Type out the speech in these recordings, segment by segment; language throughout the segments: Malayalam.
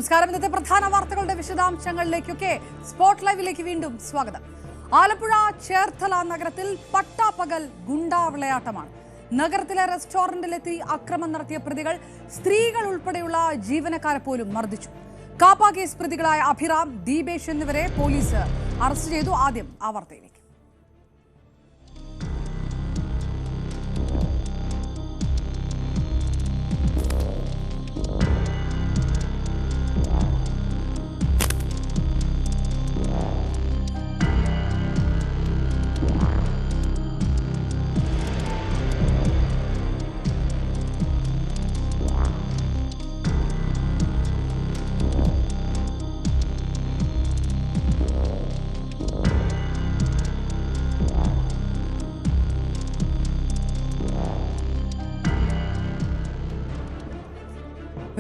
നമസ്കാരം. ഇന്നത്തെ പ്രധാന വാർത്തകളുടെ വിശദാംശങ്ങളിലേക്കൊക്കെ സ്പോട്ട് ലൈവിലേക്ക് വീണ്ടും സ്വാഗതം. ആലപ്പുഴ ചേർത്തല നഗരത്തിൽ പട്ടാപ്പകൽ ഗുണ്ടാ വിളയാട്ടമാണ്. നഗരത്തിലെ റെസ്റ്റോറന്റിലെത്തി അക്രമം നടത്തിയ പ്രതികൾ സ്ത്രീകൾ ഉൾപ്പെടെയുള്ള ജീവനക്കാരെ പോലും മർദ്ദിച്ചു. കാപ്പ കേസ് പ്രതികളായ അഭിറാം, ദീപേഷ് എന്നിവരെ പോലീസ് അറസ്റ്റ് ചെയ്തു. ആദ്യം ആ വാർത്തയിലേക്ക്.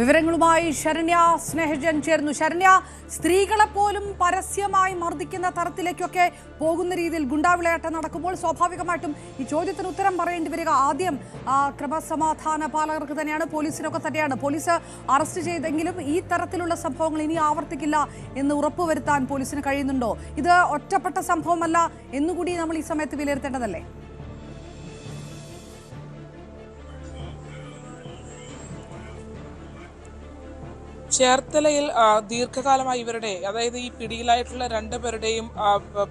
വിവരങ്ങളുമായി ശരണ്യ സ്നേഹജൻ ചേർന്നു. ശരണ്യ, സ്ത്രീകളെ പോലും പരസ്യമായി മർദ്ദിക്കുന്ന തരത്തിലേക്കൊക്കെ പോകുന്ന രീതിയിൽ ഗുണ്ടാവിളയാട്ടം നടക്കുമ്പോൾ സ്വാഭാവികമായിട്ടും ഈ ചോദ്യത്തിന് ഉത്തരം പറയേണ്ടി വരിക ആദ്യം ക്രമസമാധാന പാലകർക്ക് തന്നെയാണ്, പോലീസിനൊക്കെ തന്നെയാണ്. പോലീസ് അറസ്റ്റ് ചെയ്തെങ്കിലും ഈ തരത്തിലുള്ള സംഭവങ്ങൾ ഇനി ആവർത്തിക്കില്ല എന്ന് ഉറപ്പുവരുത്താൻ പോലീസിന് കഴിയുന്നുണ്ടോ? ഇത് ഒറ്റപ്പെട്ട സംഭവമല്ല എന്നുകൂടി നമ്മൾ ഈ സമയത്ത് വിലയിരുത്തേണ്ടതല്ലേ? ചേർത്തലയിൽ ദീർഘകാലമായി ഇവരുടെ, അതായത് ഈ പിടിയിലായിട്ടുള്ള രണ്ടുപേരുടെയും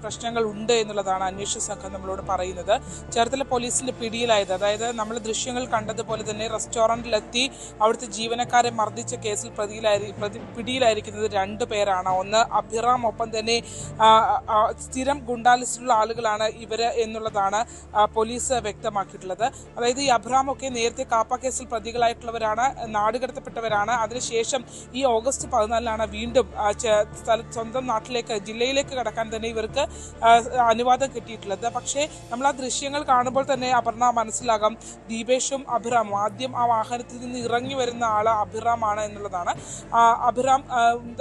പ്രശ്നങ്ങൾ ഉണ്ട് എന്നുള്ളതാണ് അന്വേഷണ സംഘം നമ്മളോട് പറയുന്നത്. ചേർത്തല പോലീസിന്റെ പിടിയിലായത്, അതായത് നമ്മൾ ദൃശ്യങ്ങൾ കണ്ടതുപോലെ തന്നെ റെസ്റ്റോറൻറ്റിലെത്തി അവിടുത്തെ ജീവനക്കാരെ മർദ്ദിച്ച കേസിൽ പിടിയിലായിരിക്കുന്നത് രണ്ടു പേരാണ്. ഒന്ന് അഭിറാം, ഒപ്പം തന്നെ സ്ഥിരം ഗുണ്ടാലിസ്റ്റിലുള്ള ആളുകളാണ് ഇവര് എന്നുള്ളതാണ് പോലീസ് വ്യക്തമാക്കിയിട്ടുള്ളത്. അതായത് ഈ അഭിറാമൊക്കെ നേരത്തെ കാപ്പ കേസിൽ പ്രതികളായിട്ടുള്ളവരാണ്, നാടുകടത്തപ്പെട്ടവരാണ്. അതിനുശേഷം ഈ ഓഗസ്റ്റ് 14 വീണ്ടും സ്വന്തം നാട്ടിലേക്ക്, ജില്ലയിലേക്ക് കടക്കാൻ തന്നെ ഇവർക്ക് അനുവാദം കിട്ടിയിട്ടുള്ളത്. പക്ഷേ നമ്മൾ ആ ദൃശ്യങ്ങൾ കാണുമ്പോൾ തന്നെ അപർണ മനസ്സിലാകാം, ദീപേഷും അഭിറാമും, ആദ്യം ആ വാഹനത്തിൽ നിന്ന് ഇറങ്ങി വരുന്ന ആള് അഭിറാമാണ് എന്നുള്ളതാണ്.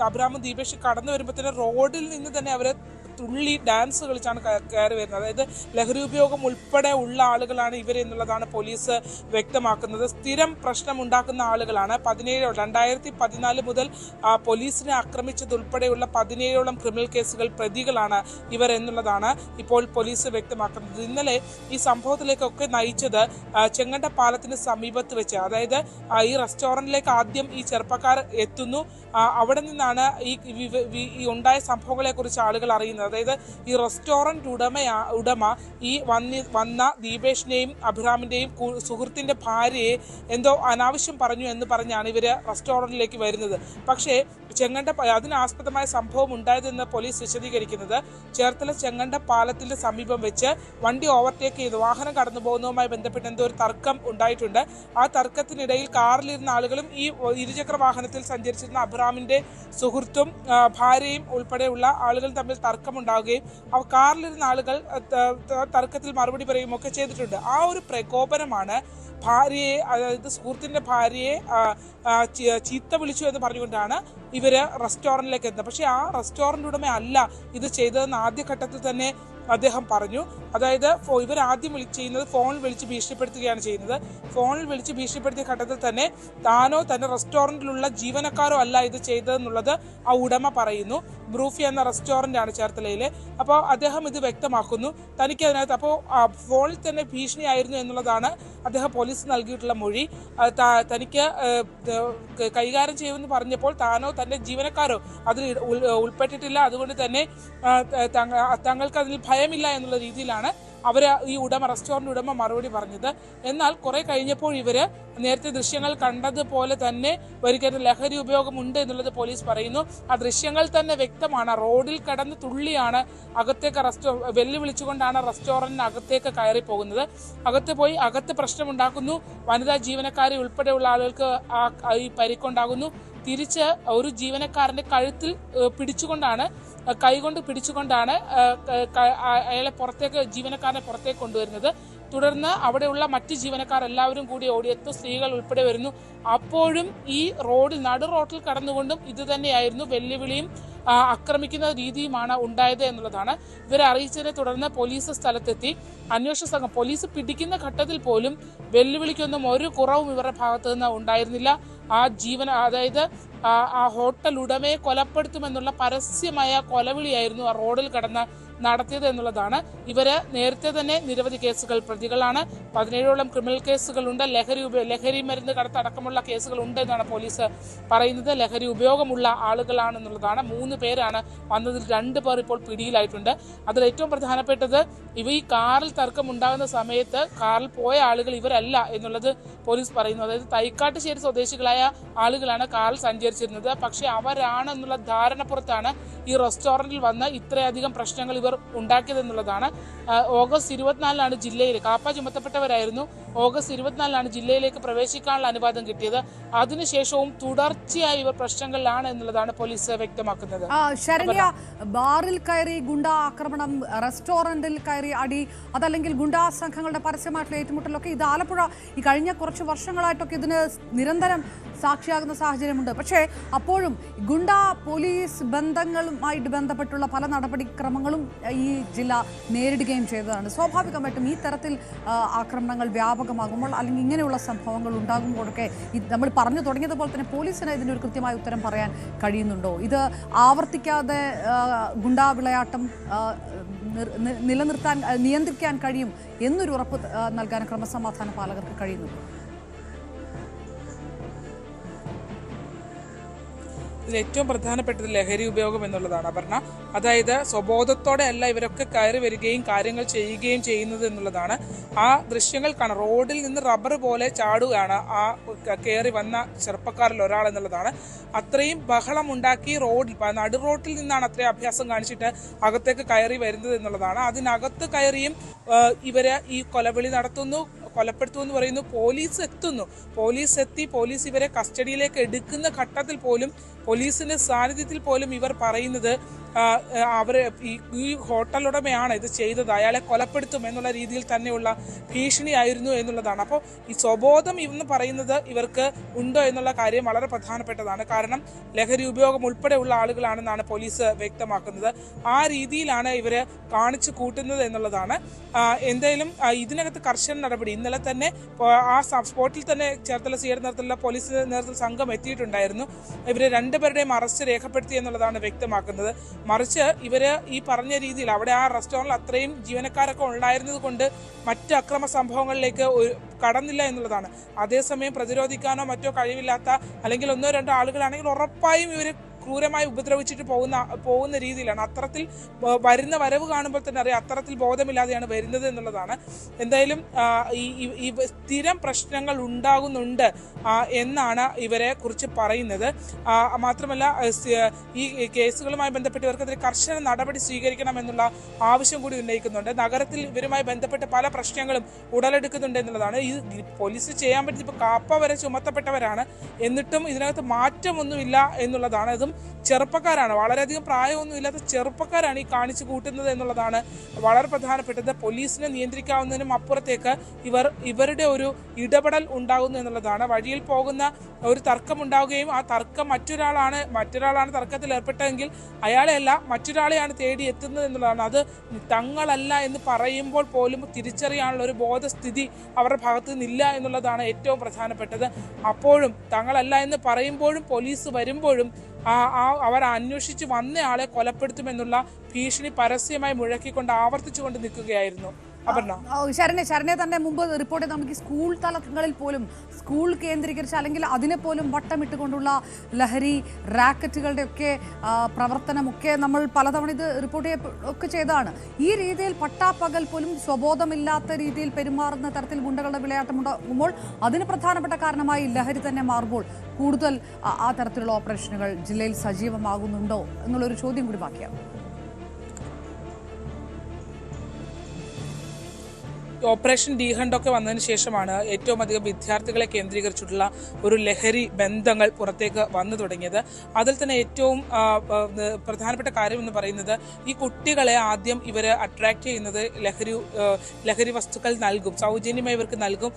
അഭിറാമും ദീപേഷും കടന്നു വരുമ്പോൾ തന്നെ റോഡിൽ നിന്ന് തന്നെ അവരെ തുള്ളി ഡാൻസ് കളിച്ചാണ് കയറി വരുന്നത്. അതായത് ലഹരി ഉപയോഗം ഉൾപ്പെടെ ഉള്ള ആളുകളാണ് ഇവർ എന്നുള്ളതാണ് പോലീസ് വ്യക്തമാക്കുന്നത്. സ്ഥിരം പ്രശ്നം ഉണ്ടാക്കുന്ന ആളുകളാണ്. 2014 മുതൽ പോലീസിനെ ആക്രമിച്ചതുൾപ്പെടെയുള്ള 17ഓളം ക്രിമിനൽ കേസുകൾ പ്രതികളാണ് ഇവർ എന്നുള്ളതാണ് ഇപ്പോൾ പോലീസ് വ്യക്തമാക്കുന്നത്. ഇന്നലെ ഈ സംഭവത്തിലേക്കൊക്കെ നയിച്ചത് ചെങ്ങണ്ട പാലത്തിന് സമീപത്ത് വെച്ച്, അതായത് ഈ റെസ്റ്റോറൻറ്റിലേക്ക് ആദ്യം ഈ ചെറുപ്പക്കാർ എത്തുന്നു. അവിടെ നിന്നാണ് ഈ ഉണ്ടായ സംഭവങ്ങളെ കുറിച്ച് ആളുകൾ അറിയുന്നത്. അതായത് ഈ റെസ്റ്റോറന്റ് ഉടമ ഈ വന്ന ദീപേഷിന്റെയും അഭിറാമിന്റെയും സുഹൃത്തിന്റെ ഭാര്യയെ എന്തോ അനാവശ്യം പറഞ്ഞു എന്ന് പറഞ്ഞാണ് ഇവര് റെസ്റ്റോറന്റിലേക്ക് വരുന്നത്. പക്ഷേ അതിനാസ്പദമായ സംഭവം ഉണ്ടായതെന്ന് പോലീസ് വിശദീകരിക്കുന്നത്, ചേർത്തല ചെങ്ങണ്ട പാലത്തിന്റെ സമീപം വെച്ച് വണ്ടി ഓവർടേക്ക് ചെയ്ത് വാഹനം കടന്നു പോകുന്നതുമായി ബന്ധപ്പെട്ട് എന്തോ ഒരു തർക്കം ഉണ്ടായിട്ടുണ്ട്. ആ തർക്കത്തിനിടയിൽ കാറിലിരുന്ന ആളുകളും ഈ ഇരുചക്ര വാഹനത്തിൽ സഞ്ചരിച്ചിരുന്ന അഭിറാമിന്റെ സുഹൃത്തും ഭാര്യയും ഉൾപ്പെടെയുള്ള ആളുകൾ തമ്മിൽ തർക്കമുണ്ടാവുകയും കാറിലിരുന്ന ആളുകൾ തർക്കത്തിൽ മറുപടി പറയുകയും ഒക്കെ ചെയ്തിട്ടുണ്ട്. ആ ഒരു പ്രകോപനമാണ് ഭാര്യയെ, അതായത് സുഹൃത്തിന്റെ ഭാര്യയെ ചീത്ത വിളിച്ചു എന്ന് പറഞ്ഞുകൊണ്ടാണ് ഇവര് റെസ്റ്റോറൻറ്റിലേക്ക് എത്തുന്നത്. പക്ഷെ ആ റെസ്റ്റോറന്റ് ഉടമ അല്ല ഇത് ചെയ്തതെന്ന് ആദ്യഘട്ടത്തിൽ തന്നെ അദ്ദേഹം പറഞ്ഞു. അതായത് ഇവർ ആദ്യം ചെയ്യുന്നത് ഫോണിൽ വിളിച്ച് ഭീഷണിപ്പെടുത്തുകയാണ് ചെയ്യുന്നത്. ഫോണിൽ വിളിച്ച് ഭീഷണിപ്പെടുത്തിയ ഘട്ടത്തിൽ തന്നെ താനോ തന്റെ റെസ്റ്റോറൻറ്റിലുള്ള ജീവനക്കാരോ അല്ല ഇത് ചെയ്തതെന്നുള്ളത് ആ ഉടമ പറയുന്നു. ബ്രൂഫി എന്ന റെസ്റ്റോറൻ്റ് ആണ് ചേർത്തലയിലെ. അപ്പോൾ അദ്ദേഹം ഇത് വ്യക്തമാക്കുന്നു. തനിക്ക് അതിനകത്ത് അപ്പോൾ ഫോണിൽ തന്നെ ഭീഷണിയായിരുന്നു എന്നുള്ളതാണ് അദ്ദേഹം പോലീസ് നൽകിയിട്ടുള്ള മൊഴി. തനിക്ക് കൈകാര്യം ചെയ്യുമെന്ന് പറഞ്ഞപ്പോൾ താനോ തൻ്റെ ജീവനക്കാരോ അതിൽ ഉൾപ്പെട്ടിട്ടില്ല. അതുകൊണ്ട് തന്നെ തങ്ങൾക്ക് അതിൽ ഭയമില്ല എന്നുള്ള രീതിയിലാണ് ഈ റെസ്റ്റോറന്റ് ഉടമ മറുപടി പറഞ്ഞത്. എന്നാൽ കുറെ കഴിഞ്ഞപ്പോൾ ഇവര് നേരത്തെ ദൃശ്യങ്ങൾ കണ്ടതുപോലെ തന്നെ ഒരിക്കലും ലഹരി ഉപയോഗമുണ്ട് എന്നുള്ളത് പോലീസ് പറയുന്നു. ആ ദൃശ്യങ്ങൾ തന്നെ വ്യക്തമാണ്. റോഡിൽ കടന്ന് തുള്ളിയാണ് അകത്തേക്ക് വെല്ലുവിളിച്ചുകൊണ്ടാണ് റെസ്റ്റോറന്റിന് അകത്തേക്ക് കയറി പോകുന്നത്. അകത്ത് പോയി അകത്ത് പ്രശ്നമുണ്ടാക്കുന്നു. വനിതാ ജീവനക്കാരെ ഉൾപ്പെടെയുള്ള ആളുകൾക്ക് ഈ പരിക്കുണ്ടാകുന്നു. തിരിച്ച് ഒരു ജീവനക്കാരന്റെ കഴുത്തിൽ കൈകൊണ്ട് പിടിച്ചുകൊണ്ടാണ് ജീവനക്കാരനെ പുറത്തേക്ക് കൊണ്ടുവരുന്നത്. തുടർന്ന് അവിടെയുള്ള മറ്റ് ജീവനക്കാർ എല്ലാവരും കൂടി ഓടിയെത്തും, സ്ത്രീകൾ ഉൾപ്പെടെ വരുന്നു. അപ്പോഴും ഈ നടു റോഡിൽ കടന്നുകൊണ്ടും ഇത് തന്നെയായിരുന്നു വെല്ലുവിളിയും ആക്രമിക്കുന്ന രീതിയുമാണ് ഉണ്ടായത് എന്നുള്ളതാണ്. ഇവരെ അറിയിച്ചതിനെ തുടർന്ന് പോലീസ് സ്ഥലത്തെത്തി. അന്വേഷണ സംഘം പോലീസ് പിടിക്കുന്ന ഘട്ടത്തിൽ പോലും വെല്ലുവിളിക്കൊന്നും ഒരു കുറവും ഇവരുടെ ഭാഗത്തു നിന്ന് ഉണ്ടായിരുന്നില്ല. അതായത് ആ ഹോട്ടൽ ഉടമയെ കൊലപ്പെടുത്തുമെന്നുള്ള പരസ്യമായ കൊലവിളിയായിരുന്നു ആ റോഡിൽ കടന്ന നടത്തിയത് എന്നുള്ളതാണ്. ഇവര് നേരത്തെ തന്നെ നിരവധി കേസുകൾ പ്രതികളാണ്. 17ഓളം ക്രിമിനൽ കേസുകളുണ്ട്. ലഹരി മരുന്ന് കടത്തടക്കമുള്ള കേസുകൾ ഉണ്ട് എന്നാണ് പോലീസ് പറയുന്നത്. ലഹരി ഉപയോഗമുള്ള ആളുകളാണെന്നുള്ളതാണ്. 3 പേരാണ് വന്നതിൽ 2 പേർ ഇപ്പോൾ പിടിയിലായിട്ടുണ്ട്. അതിൽ ഏറ്റവും പ്രധാനപ്പെട്ടത് ഈ കാറിൽ തർക്കമുണ്ടാകുന്ന സമയത്ത് കാറിൽ പോയ ആളുകൾ ഇവരല്ല എന്നുള്ളത് പോലീസ് പറയുന്നു. അതായത് തൈക്കാട്ടുശ്ശേരി സ്വദേശികളായ ആളുകളാണ് കാറിൽ സഞ്ചരിച്ചിരുന്നത്. പക്ഷെ അവരാണെന്നുള്ള ധാരണപ്പുറത്താണ് ഈ റെസ്റ്റോറന്റിൽ വന്ന് ഇത്രയധികം പ്രശ്നങ്ങൾ ഇവർ ഉണ്ടാക്കിയതെന്നുള്ളതാണ്. ഓഗസ്റ്റ് 24 ജില്ലയിൽ കാപ്പ ചുമത്തപ്പെട്ടവരായിരുന്നു. ഓഗസ്റ്റ് 24 ജില്ലയിലേക്ക് പ്രവേശിക്കാനുള്ള അനുവാദം കിട്ടിയത്. അതിനുശേഷവും തുടർച്ചയായി ഇവർ പ്രശ്നങ്ങളിലാണ് എന്നുള്ളതാണ് പോലീസ് വ്യക്തമാക്കുന്നത്. ശരണ്യ, ബാറിൽ കയറി ഗുണ്ടാ ആക്രമണം, റെസ്റ്റോറന്റിൽ കയറി അടി, അതല്ലെങ്കിൽ ഗുണ്ടാ സംഘങ്ങളുടെ പരസ്യമായിട്ടുള്ള ഏറ്റുമുട്ടലൊക്കെ ഇത് ആലപ്പുഴ ഈ കഴിഞ്ഞ കുറച്ച് വർഷങ്ങളായിട്ടൊക്കെ ഇതിന് നിരന്തരം സാക്ഷിയാകുന്ന സാഹചര്യമുണ്ട്. പക്ഷേ അപ്പോഴും ഗുണ്ടാ പോലീസ് ബന്ധങ്ങളുമായിട്ട് ബന്ധപ്പെട്ടുള്ള പല നടപടിക്രമങ്ങളും ഈ ജില്ല നേരിടുകയും ചെയ്തതാണ്. സ്വാഭാവികമായിട്ടും ഈ തരത്തിൽ ആക്രമണങ്ങൾ വ്യാപകമാകുമ്പോൾ അല്ലെങ്കിൽ ഇങ്ങനെയുള്ള സംഭവങ്ങൾ ഉണ്ടാകുമ്പോഴൊക്കെ നമ്മൾ പറഞ്ഞു തുടങ്ങിയതുപോലെ തന്നെ പോലീസിന് ഇതിനൊരു കൃത്യമായ ഉത്തരം പറയാൻ കഴിയുന്നുണ്ടോ? ഇത് ആവർത്തിക്കാതെ ഗുണ്ടാ വിളയാട്ടം നിയന്ത്രിക്കാൻ കഴിയും എന്നൊരു ഉറപ്പ് നൽകാൻ ക്രമസമാധാന പാലകർക്ക് കഴിയുന്നുണ്ടോ? ഇതിൽ ഏറ്റവും പ്രധാനപ്പെട്ടത് ലഹരി ഉപയോഗം എന്നുള്ളതാണ് അപർണ. അതായത് സ്വബോധത്തോടെ അല്ല ഇവരൊക്കെ കയറി വരികയും കാര്യങ്ങൾ ചെയ്യുകയും ചെയ്യുന്നത് എന്നുള്ളതാണ്. ആ ദൃശ്യങ്ങൾ കാണാം. റോഡിൽ നിന്ന് റബ്ബർ പോലെ ചാടുകയാണ് ആ കയറി വന്ന ചെറുപ്പക്കാരിൽ ഒരാൾ എന്നുള്ളതാണ്. അത്രയും ബഹളം ഉണ്ടാക്കി നടു റോഡിൽ നിന്നാണ് അത്രയും അഭ്യാസം കാണിച്ചിട്ട് അകത്തേക്ക് കയറി വരുന്നത് എന്നുള്ളതാണ്. അതിനകത്ത് കയറിയും ഇവര് ഈ കൊലവിളി നടത്തുന്നു, കൊലപ്പെടുത്തു എന്ന് പറയുന്നു. പോലീസ് എത്തുന്നു. പോലീസ് ഇവരെ കസ്റ്റഡിയിലേക്ക് എടുക്കുന്ന ഘട്ടത്തിൽ പോലും പോലീസിന്റെ സാന്നിധ്യത്തിൽ പോലും ഇവർ പറയുന്നത് ഈ ഹോട്ടൽ ഉടമയാണ് ഇത് ചെയ്തത്, അയാളെ കൊലപ്പെടുത്തും എന്നുള്ള രീതിയിൽ തന്നെയുള്ള ഭീഷണിയായിരുന്നു എന്നുള്ളതാണ്. അപ്പോൾ ഈ സ്വബോധം എന്ന് പറയുന്നത് ഇവർക്ക് ഉണ്ടോ എന്നുള്ള കാര്യം വളരെ പ്രധാനപ്പെട്ടതാണ്. കാരണം ലഹരി ഉപയോഗം ഉൾപ്പെടെയുള്ള ആളുകളാണെന്നാണ് പോലീസ് വ്യക്തമാക്കുന്നത്. ആ രീതിയിലാണ് ഇവര് കാണിച്ചു കൂട്ടുന്നത് എന്നുള്ളതാണ്. എന്തായാലും ഇതിനകത്ത് കർശന നടപടി ഇന്നലെ തന്നെ ആ സ്പോട്ടിൽ തന്നെ ചേർത്തല സിയുടെ നേതൃത്വത്തിലുള്ള പോലീസ് നേതൃത്വ സംഘം എത്തിയിട്ടുണ്ടായിരുന്നു. ഇവര് 2 പേരുടെയും അറസ്റ്റ് രേഖപ്പെടുത്തി എന്നുള്ളതാണ് വ്യക്തമാക്കുന്നത്. മറിച്ച് ഇവര് ഈ പറഞ്ഞ രീതിയിൽ അവിടെ ആ റെസ്റ്റോറൻറ്റിൽ അത്രയും ജീവനക്കാരൊക്കെ ഉണ്ടായിരുന്നത് കൊണ്ട് മറ്റ് അക്രമ സംഭവങ്ങളിലേക്ക് കടന്നില്ല എന്നുള്ളതാണ്. അതേസമയം പ്രതിരോധിക്കാനോ മറ്റോ കഴിവില്ലാത്ത അല്ലെങ്കിൽ 1-2 ആളുകളാണെങ്കിൽ ഉറപ്പായും ഇവർ ക്രൂരമായി ഉപദ്രവിച്ചിട്ട് പോകുന്ന രീതിയിലാണ്. അത്തരത്തിൽ വരുന്ന വരവ് കാണുമ്പോൾ തന്നെ അറിയാം അത്തരത്തിൽ ബോധമില്ലാതെയാണ് വരുന്നത് എന്നുള്ളതാണ്. എന്തായാലും ഈ സ്ഥിരം പ്രശ്നങ്ങൾ ഉണ്ടാകുന്നുണ്ട് എന്നാണ് ഇവരെ കുറിച്ച് പറയുന്നത്. മാത്രമല്ല ഈ കേസുകളുമായി ബന്ധപ്പെട്ട് ഇവർക്കെതിരെ കർശന നടപടി സ്വീകരിക്കണമെന്നുള്ള ആവശ്യം കൂടി ഉന്നയിക്കുന്നുണ്ട്. നഗരത്തിൽ ഇവരുമായി ബന്ധപ്പെട്ട് പല പ്രശ്നങ്ങളും ഉടലെടുക്കുന്നുണ്ട് എന്നുള്ളതാണ്. ഈ പോലീസ് ചെയ്യാൻ പറ്റുന്ന ഇപ്പോൾ കാപ്പ വരെ ചുമത്തപ്പെട്ടവരാണ്, എന്നിട്ടും ഇതിനകത്ത് മാറ്റമൊന്നുമില്ല എന്നുള്ളതാണ്. ഇതും ചെറുപ്പക്കാരാണ്, വളരെയധികം പ്രായമൊന്നും ഇല്ലാത്ത ചെറുപ്പക്കാരാണ് ഈ കാണിച്ചു കൂട്ടുന്നത് എന്നുള്ളതാണ് വളരെ പ്രധാനപ്പെട്ടത്. പോലീസിനെ നിയന്ത്രിക്കാവുന്നതിനും അപ്പുറത്തേക്ക് ഇവരുടെ ഒരു ഇടപെടൽ ഉണ്ടാകുന്നു എന്നുള്ളതാണ്. വഴിയിൽ പോകുന്ന ഒരു തർക്കം ഉണ്ടാവുകയും ആ തർക്കം മറ്റൊരാളാണ് തർക്കത്തിൽ ഏർപ്പെട്ടതെങ്കിൽ അയാളെയല്ല മറ്റൊരാളെയാണ് തേടി എത്തുന്നത് എന്നുള്ളതാണ്. അത് തങ്ങളല്ല എന്ന് പറയുമ്പോൾ പോലും തിരിച്ചറിയാനുള്ള ഒരു ബോധസ്ഥിതി അവരുടെ ഭാഗത്തു നിന്നില്ല എന്നുള്ളതാണ് ഏറ്റവും പ്രധാനപ്പെട്ടത്. അപ്പോഴും തങ്ങളല്ല എന്ന് പറയുമ്പോഴും പോലീസ് വരുമ്പോഴും അവർ അന്വേഷിച്ച് വന്നയാളെ കൊലപ്പെടുത്തുമെന്നുള്ള ഭീഷണി പരസ്യമായി മുഴക്കിക്കൊണ്ട് ആവർത്തിച്ചുകൊണ്ട് നിൽക്കുകയായിരുന്നു. ശരണ്യ തന്നെ മുമ്പ് റിപ്പോർട്ട് ചെയ്ത് നമുക്ക് സ്കൂൾ തലങ്ങളിൽ പോലും സ്കൂൾ കേന്ദ്രീകരിച്ച് അല്ലെങ്കിൽ അതിനെ പോലും വട്ടമിട്ടുകൊണ്ടുള്ള ലഹരി റാക്കറ്റുകളുടെ ഒക്കെ പ്രവർത്തനമൊക്കെ നമ്മൾ പലതവണ ഇത് റിപ്പോർട്ട് ഒക്കെ ചെയ്തതാണ്. ഈ രീതിയിൽ പട്ടാപ്പകൽ പോലും സ്വബോധമില്ലാത്ത രീതിയിൽ പെരുമാറുന്ന തരത്തിൽ ഗുണ്ടകളുടെ വിളയാട്ടം ഉണ്ടാകുമ്പോൾ അതിന് പ്രധാനപ്പെട്ട കാരണമായി ലഹരി തന്നെ മാറുമ്പോൾ കൂടുതൽ ആ തരത്തിലുള്ള ഓപ്പറേഷനുകൾ ജില്ലയിൽ സജീവമാകുന്നുണ്ടോ എന്നുള്ളൊരു ചോദ്യം കൂടി ബാക്കിയാണ്. ഓപ്പറേഷൻ ഡി ഹണ്ടൊക്കെ വന്നതിന് ശേഷമാണ് ഏറ്റവും അധികം വിദ്യാർത്ഥികളെ കേന്ദ്രീകരിച്ചിട്ടുള്ള ഒരു ലഹരി ബന്ധങ്ങൾ പുറത്തേക്ക് വന്നു തുടങ്ങിയത്. അതിൽ തന്നെ ഏറ്റവും പ്രധാനപ്പെട്ട കാര്യം എന്ന് പറയുന്നത് ഈ കുട്ടികളെ ആദ്യം ഇവർ അട്രാക്ട് ചെയ്യുന്നത് ലഹരി വസ്തുക്കൾ നൽകും, സൗജന്യമായി ഇവർക്ക് നൽകും,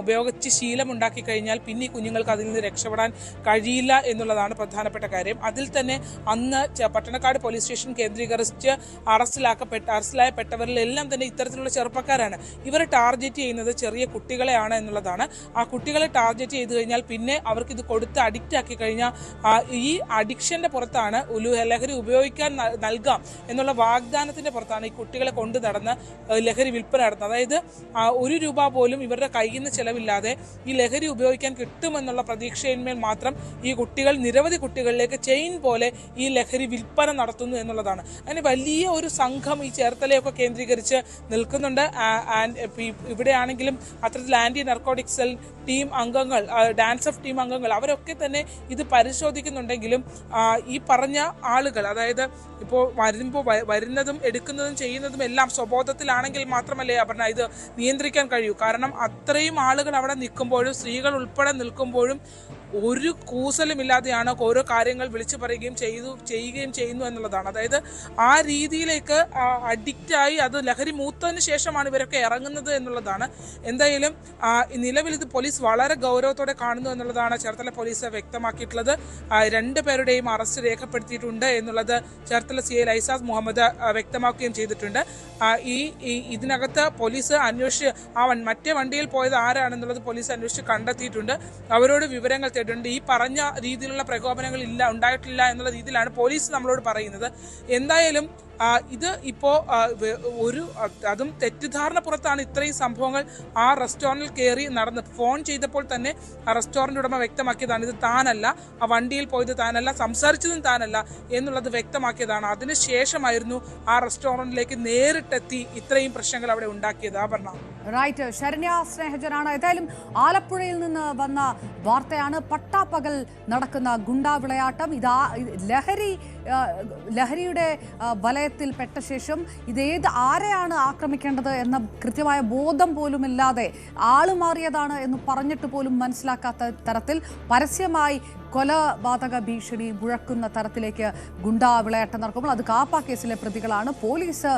ഉപയോഗിച്ച് ശീലമുണ്ടാക്കി കഴിഞ്ഞാൽ പിന്നെ ഈ കുഞ്ഞുങ്ങൾക്ക് അതിൽ നിന്ന് രക്ഷപ്പെടാൻ കഴിയില്ല എന്നുള്ളതാണ് പ്രധാനപ്പെട്ട കാര്യം. അതിൽ തന്നെ അന്ന് പട്ടണക്കാട് പോലീസ് സ്റ്റേഷൻ കേന്ദ്രീകരിച്ച് അറസ്റ്റിലായപ്പെട്ടവരിലെല്ലാം തന്നെ ഇത്തരത്തിലുള്ള ചെറുപ്പക്കാർ ചെറുപ്പക്കാരാണ്. ഇവർ ടാർഗറ്റ് ചെയ്യുന്നത് ചെറിയ കുട്ടികളെയാണ് എന്നുള്ളതാണ്. ആ കുട്ടികളെ ടാർഗറ്റ് ചെയ്ത് കഴിഞ്ഞാൽ പിന്നെ അവർക്ക് ഇത് കൊടുത്ത് അഡിക്റ്റ് ആക്കി കഴിഞ്ഞാൽ ഈ അഡിക്ഷന്റെ പുറത്താണ് ലഹരി ഉപയോഗിക്കാൻ നൽകാം എന്നുള്ള വാഗ്ദാനത്തിന്റെ പുറത്താണ് ഈ കുട്ടികളെ കൊണ്ടു നടന്ന് ലഹരി വിൽപ്പന നടത്തുന്നത്. അതായത് 1 രൂപ പോലും ഇവരുടെ കയ്യിൽ നിന്ന് ചെലവില്ലാതെ ഈ ലഹരി ഉപയോഗിക്കാൻ കിട്ടുമെന്നുള്ള പ്രതീക്ഷയിന്മേൽ മാത്രം ഈ കുട്ടികൾ നിരവധി കുട്ടികളിലേക്ക് ചെയിൻ പോലെ ഈ ലഹരി വിൽപ്പന നടത്തുന്നു എന്നുള്ളതാണ്. അങ്ങനെ വലിയ ഒരു സംഘം ഈ ചേർത്തലയൊക്കെ കേന്ദ്രീകരിച്ച് നിൽക്കുന്നുണ്ട്. ഇവിടെയാണെങ്കിലും അത്തരത്തിൽ ആന്റി നർക്കോട്ടിക് സെൽ ടീം അംഗങ്ങൾ, ഡാൻസ് ഓഫ് ടീം അംഗങ്ങൾ അവരൊക്കെ തന്നെ ഇത് പരിശോധിക്കുന്നുണ്ടെങ്കിലും ഈ പറഞ്ഞ ആളുകൾ, അതായത് ഇപ്പോൾ വരുന്നതും എടുക്കുന്നതും ചെയ്യുന്നതും എല്ലാം സ്വബോധത്തിലാണെങ്കിൽ മാത്രമല്ലേ അപർണ ഇത് നിയന്ത്രിക്കാൻ കഴിയൂ. കാരണം അത്രയും ആളുകൾ അവിടെ നിൽക്കുമ്പോഴും, സ്ത്രീകൾ ഉൾപ്പെടെ നിൽക്കുമ്പോഴും ഒരു കൂസലുമില്ലാതെയാണ് ഓരോ കാര്യങ്ങൾ വിളിച്ചു പറയുകയും ചെയ്യുകയും ചെയ്യുന്നു എന്നുള്ളതാണ്. അതായത് ആ രീതിയിലേക്ക് അഡിക്റ്റായി അത് ലഹരി മൂത്തതിന് ശേഷമാണ് ഇവരൊക്കെ ഇറങ്ങുന്നത് എന്നുള്ളതാണ്. എന്തായാലും നിലവിൽ ഇത് പോലീസ് വളരെ ഗൗരവത്തോടെ കാണുന്നു എന്നുള്ളതാണ് ചേർത്തല പോലീസ് വ്യക്തമാക്കിയിട്ടുള്ളത്. 2 പേരുടെയും അറസ്റ്റ് രേഖപ്പെടുത്തിയിട്ടുണ്ട് എന്നുള്ളത് ചേർത്തല CI ലൈസാസ് മുഹമ്മദ് വ്യക്തമാക്കുകയും ചെയ്തിട്ടുണ്ട്. ഇതിനകത്ത് പോലീസ് അന്വേഷിച്ച് മറ്റേ വണ്ടിയിൽ പോയത് ആരാണെന്നുള്ളത് പോലീസ് അന്വേഷിച്ച് കണ്ടെത്തിയിട്ടുണ്ട്. അവരോട് വിവരങ്ങൾ തേടിയിട്ടുണ്ട്. ഈ പറഞ്ഞ രീതിയിലുള്ള പ്രകോപനങ്ങൾ ഉണ്ടായിട്ടില്ല എന്നുള്ള രീതിയിലാണ് പോലീസ് നമ്മളോട് പറയുന്നത്. എന്തായാലും ഇത് ഇപ്പോൾ അതും തെറ്റിദ്ധാരണ പുറത്താണ് ഇത്രയും സംഭവങ്ങൾ ആ റെസ്റ്റോറൻറ്റിൽ കയറി നടന്ന് ഫോൺ ചെയ്തപ്പോൾ തന്നെ ആ റെസ്റ്റോറൻറ്റ് ഉടമ വ്യക്തമാക്കിയതാണ് ഇത് താനല്ല, ആ വണ്ടിയിൽ പോയത് താനല്ല, സംസാരിച്ചതും താനല്ല എന്നുള്ളത് വ്യക്തമാക്കിയതാണ്. അതിനുശേഷമായിരുന്നു ആ റെസ്റ്റോറൻറ്റിലേക്ക് നേരിട്ടെത്തി ഇത്രയും പ്രശ്നങ്ങൾ അവിടെ ഉണ്ടാക്കിയത്. ആഭരണ റൈറ്റ്. ശരണ്യ സ്നേഹജനാണ്. ഏതായാലും ആലപ്പുഴയിൽ നിന്ന് വന്ന വാർത്തയാണ്. പട്ടാപ്പകൽ നടക്കുന്ന ഗുണ്ടാ വിളയാട്ടം. ലഹരിയുടെ വലയത്തിൽപ്പെട്ട ശേഷം ആരെയാണ് ആക്രമിക്കേണ്ടത് എന്ന കൃത്യമായ ബോധം പോലുമില്ലാതെ ആളുമാറിയതാണ് എന്ന് പറഞ്ഞിട്ട് പോലും മനസ്സിലാക്കാത്ത തരത്തിൽ പരസ്യമായി കൊലപാതക ഭീഷണി മുഴക്കുന്ന തരത്തിലേക്ക് ഗുണ്ടാ വിളയാട്ടം നടക്കുമ്പോൾ അത് കാപ്പ കേസിലെ പ്രതികളാണ്. പോലീസ്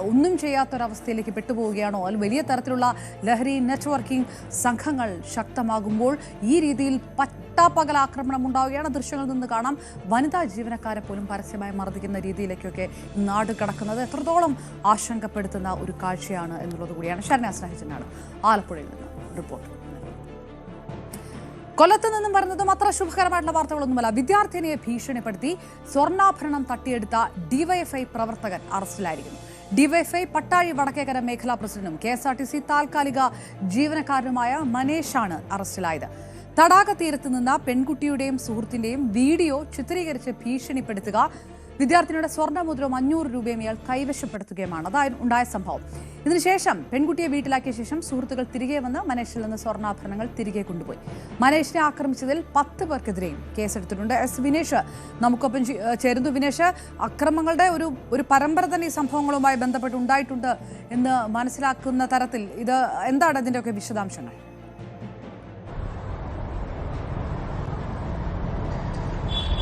ഒന്നും ചെയ്യാത്തൊരവസ്ഥയിലേക്ക് പെട്ടുപോവുകയാണോ? അതിൽ വലിയ തരത്തിലുള്ള ലഹരി നെറ്റ്വർക്കിംഗ് സംഘങ്ങൾ ശക്തമാകുമ്പോൾ ഈ രീതിയിൽ പട്ടാപ്പകൽ ആക്രമണം ഉണ്ടാവുകയാണ്. ദൃശ്യങ്ങളിൽ നിന്ന് കാണാം വനിതാ ജീവനക്കാരെ പോലും പരസ്യമായി മർദ്ദിക്കുന്ന രീതിയിലേക്കൊക്കെ നാട് കടക്കുന്നത് എത്രത്തോളം ആശങ്കപ്പെടുത്തുന്ന ഒരു കാഴ്ചയാണ് എന്നുള്ളത് കൂടിയാണ്. ശരണ്യ സ്നേഹിച്ചനാണ് ആലപ്പുഴയിൽ നിന്ന് റിപ്പോർട്ട്. കൊല്ലത്ത് നിന്നും വരുന്നതും അത്ര ശുഭകരമായിട്ടുള്ള വാർത്തകളൊന്നുമല്ല. വിദ്യാർത്ഥിനിയെ ഭീഷണിപ്പെടുത്തി സ്വർണ്ണാഭരണം തട്ടിയെടുത്ത ഡിവൈഎഫ്ഐ പ്രവർത്തകൻ അറസ്റ്റിലായിരിക്കുന്നു. ഡിവൈഎഫ്ഐ പട്ടാഴി വടക്കേക്കര മേഖലാ പ്രസിഡന്റും KSRTC താൽക്കാലിക ജീവനക്കാരനുമായ മനേഷാണ് അറസ്റ്റിലായത്. തടാക തീരത്ത് നിന്ന് പെൺകുട്ടിയുടെയും സുഹൃത്തിന്റെയും വീഡിയോ ചിത്രീകരിച്ച് ഭീഷണിപ്പെടുത്തുക, വിദ്യാർത്ഥിനിയുടെ സ്വർണ്ണമുദ്രവും 500 രൂപയും ഇയാൾ കൈവശപ്പെടുത്തുകയുമാണ് ഉണ്ടായ സംഭവം. ഇതിനുശേഷം പെൺകുട്ടിയെ വീട്ടിലാക്കിയ ശേഷം സുഹൃത്തുക്കൾ തിരികെ വന്ന് മനേഷിൽ നിന്ന് സ്വർണ്ണാഭരണങ്ങൾ തിരികെ കൊണ്ടുപോയി. മനേഷിനെ ആക്രമിച്ചതിൽ 10 പേർക്കെതിരെയും കേസെടുത്തിട്ടുണ്ട്. വിനേഷ് നമുക്കൊപ്പം ചേരുന്നു. വിനേഷ്, അക്രമങ്ങളുടെ ഒരു പരമ്പര തന്നെ ഈ സംഭവങ്ങളുമായി ബന്ധപ്പെട്ട് ഉണ്ടായിട്ടുണ്ട് എന്ന് മനസ്സിലാക്കുന്ന തരത്തിൽ ഇത് എന്താണ് ഇതിൻ്റെയൊക്കെ വിശദാംശങ്ങൾ?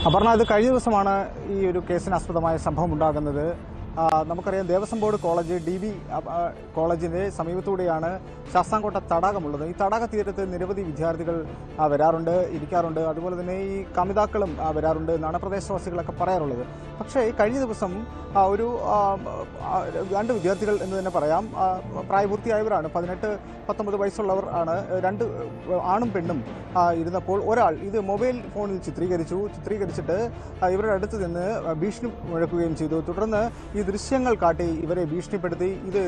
അപർണ, ഇത് കഴിഞ്ഞ ദിവസമാണ് ഈ ഒരു കേസിന് ആസ്പദമായ സംഭവം ഉണ്ടാകുന്നത്. നമുക്കറിയാം ദേവസ്വം ബോർഡ് കോളേജ് DB കോളേജിൻ്റെ സമീപത്തൂടെയാണ് ശാസ്താംകോട്ട തടാകമുള്ളത്. ഈ തടാക തീരത്ത് നിരവധി വിദ്യാർത്ഥികൾ വരാറുണ്ട്, ഇരിക്കാറുണ്ട്. അതുപോലെ തന്നെ ഈ കമിതാക്കളും വരാറുണ്ട് എന്നാണ് പ്രദേശവാസികളൊക്കെ പറയാറുള്ളത്. പക്ഷേ കഴിഞ്ഞ ദിവസം ഒരു 2 വിദ്യാർത്ഥികൾ എന്ന് തന്നെ പറയാം, പ്രായപൂർത്തിയായവരാണ്, 18-19 വയസ്സുള്ളവർ ആണ്. 2 ആണും പെണ്ണും ഇരുന്നപ്പോൾ ഒരാൾ ഇത് മൊബൈൽ ഫോണിൽ ചിത്രീകരിച്ചിട്ട് ഇവരുടെ അടുത്ത് നിന്ന് ഭീഷണി മുഴക്കുകയും ചെയ്തു. തുടർന്ന് ഈ ദൃശ്യങ്ങൾ കാട്ടി ഇവരെ ഭീഷണിപ്പെടുത്തി ഇത്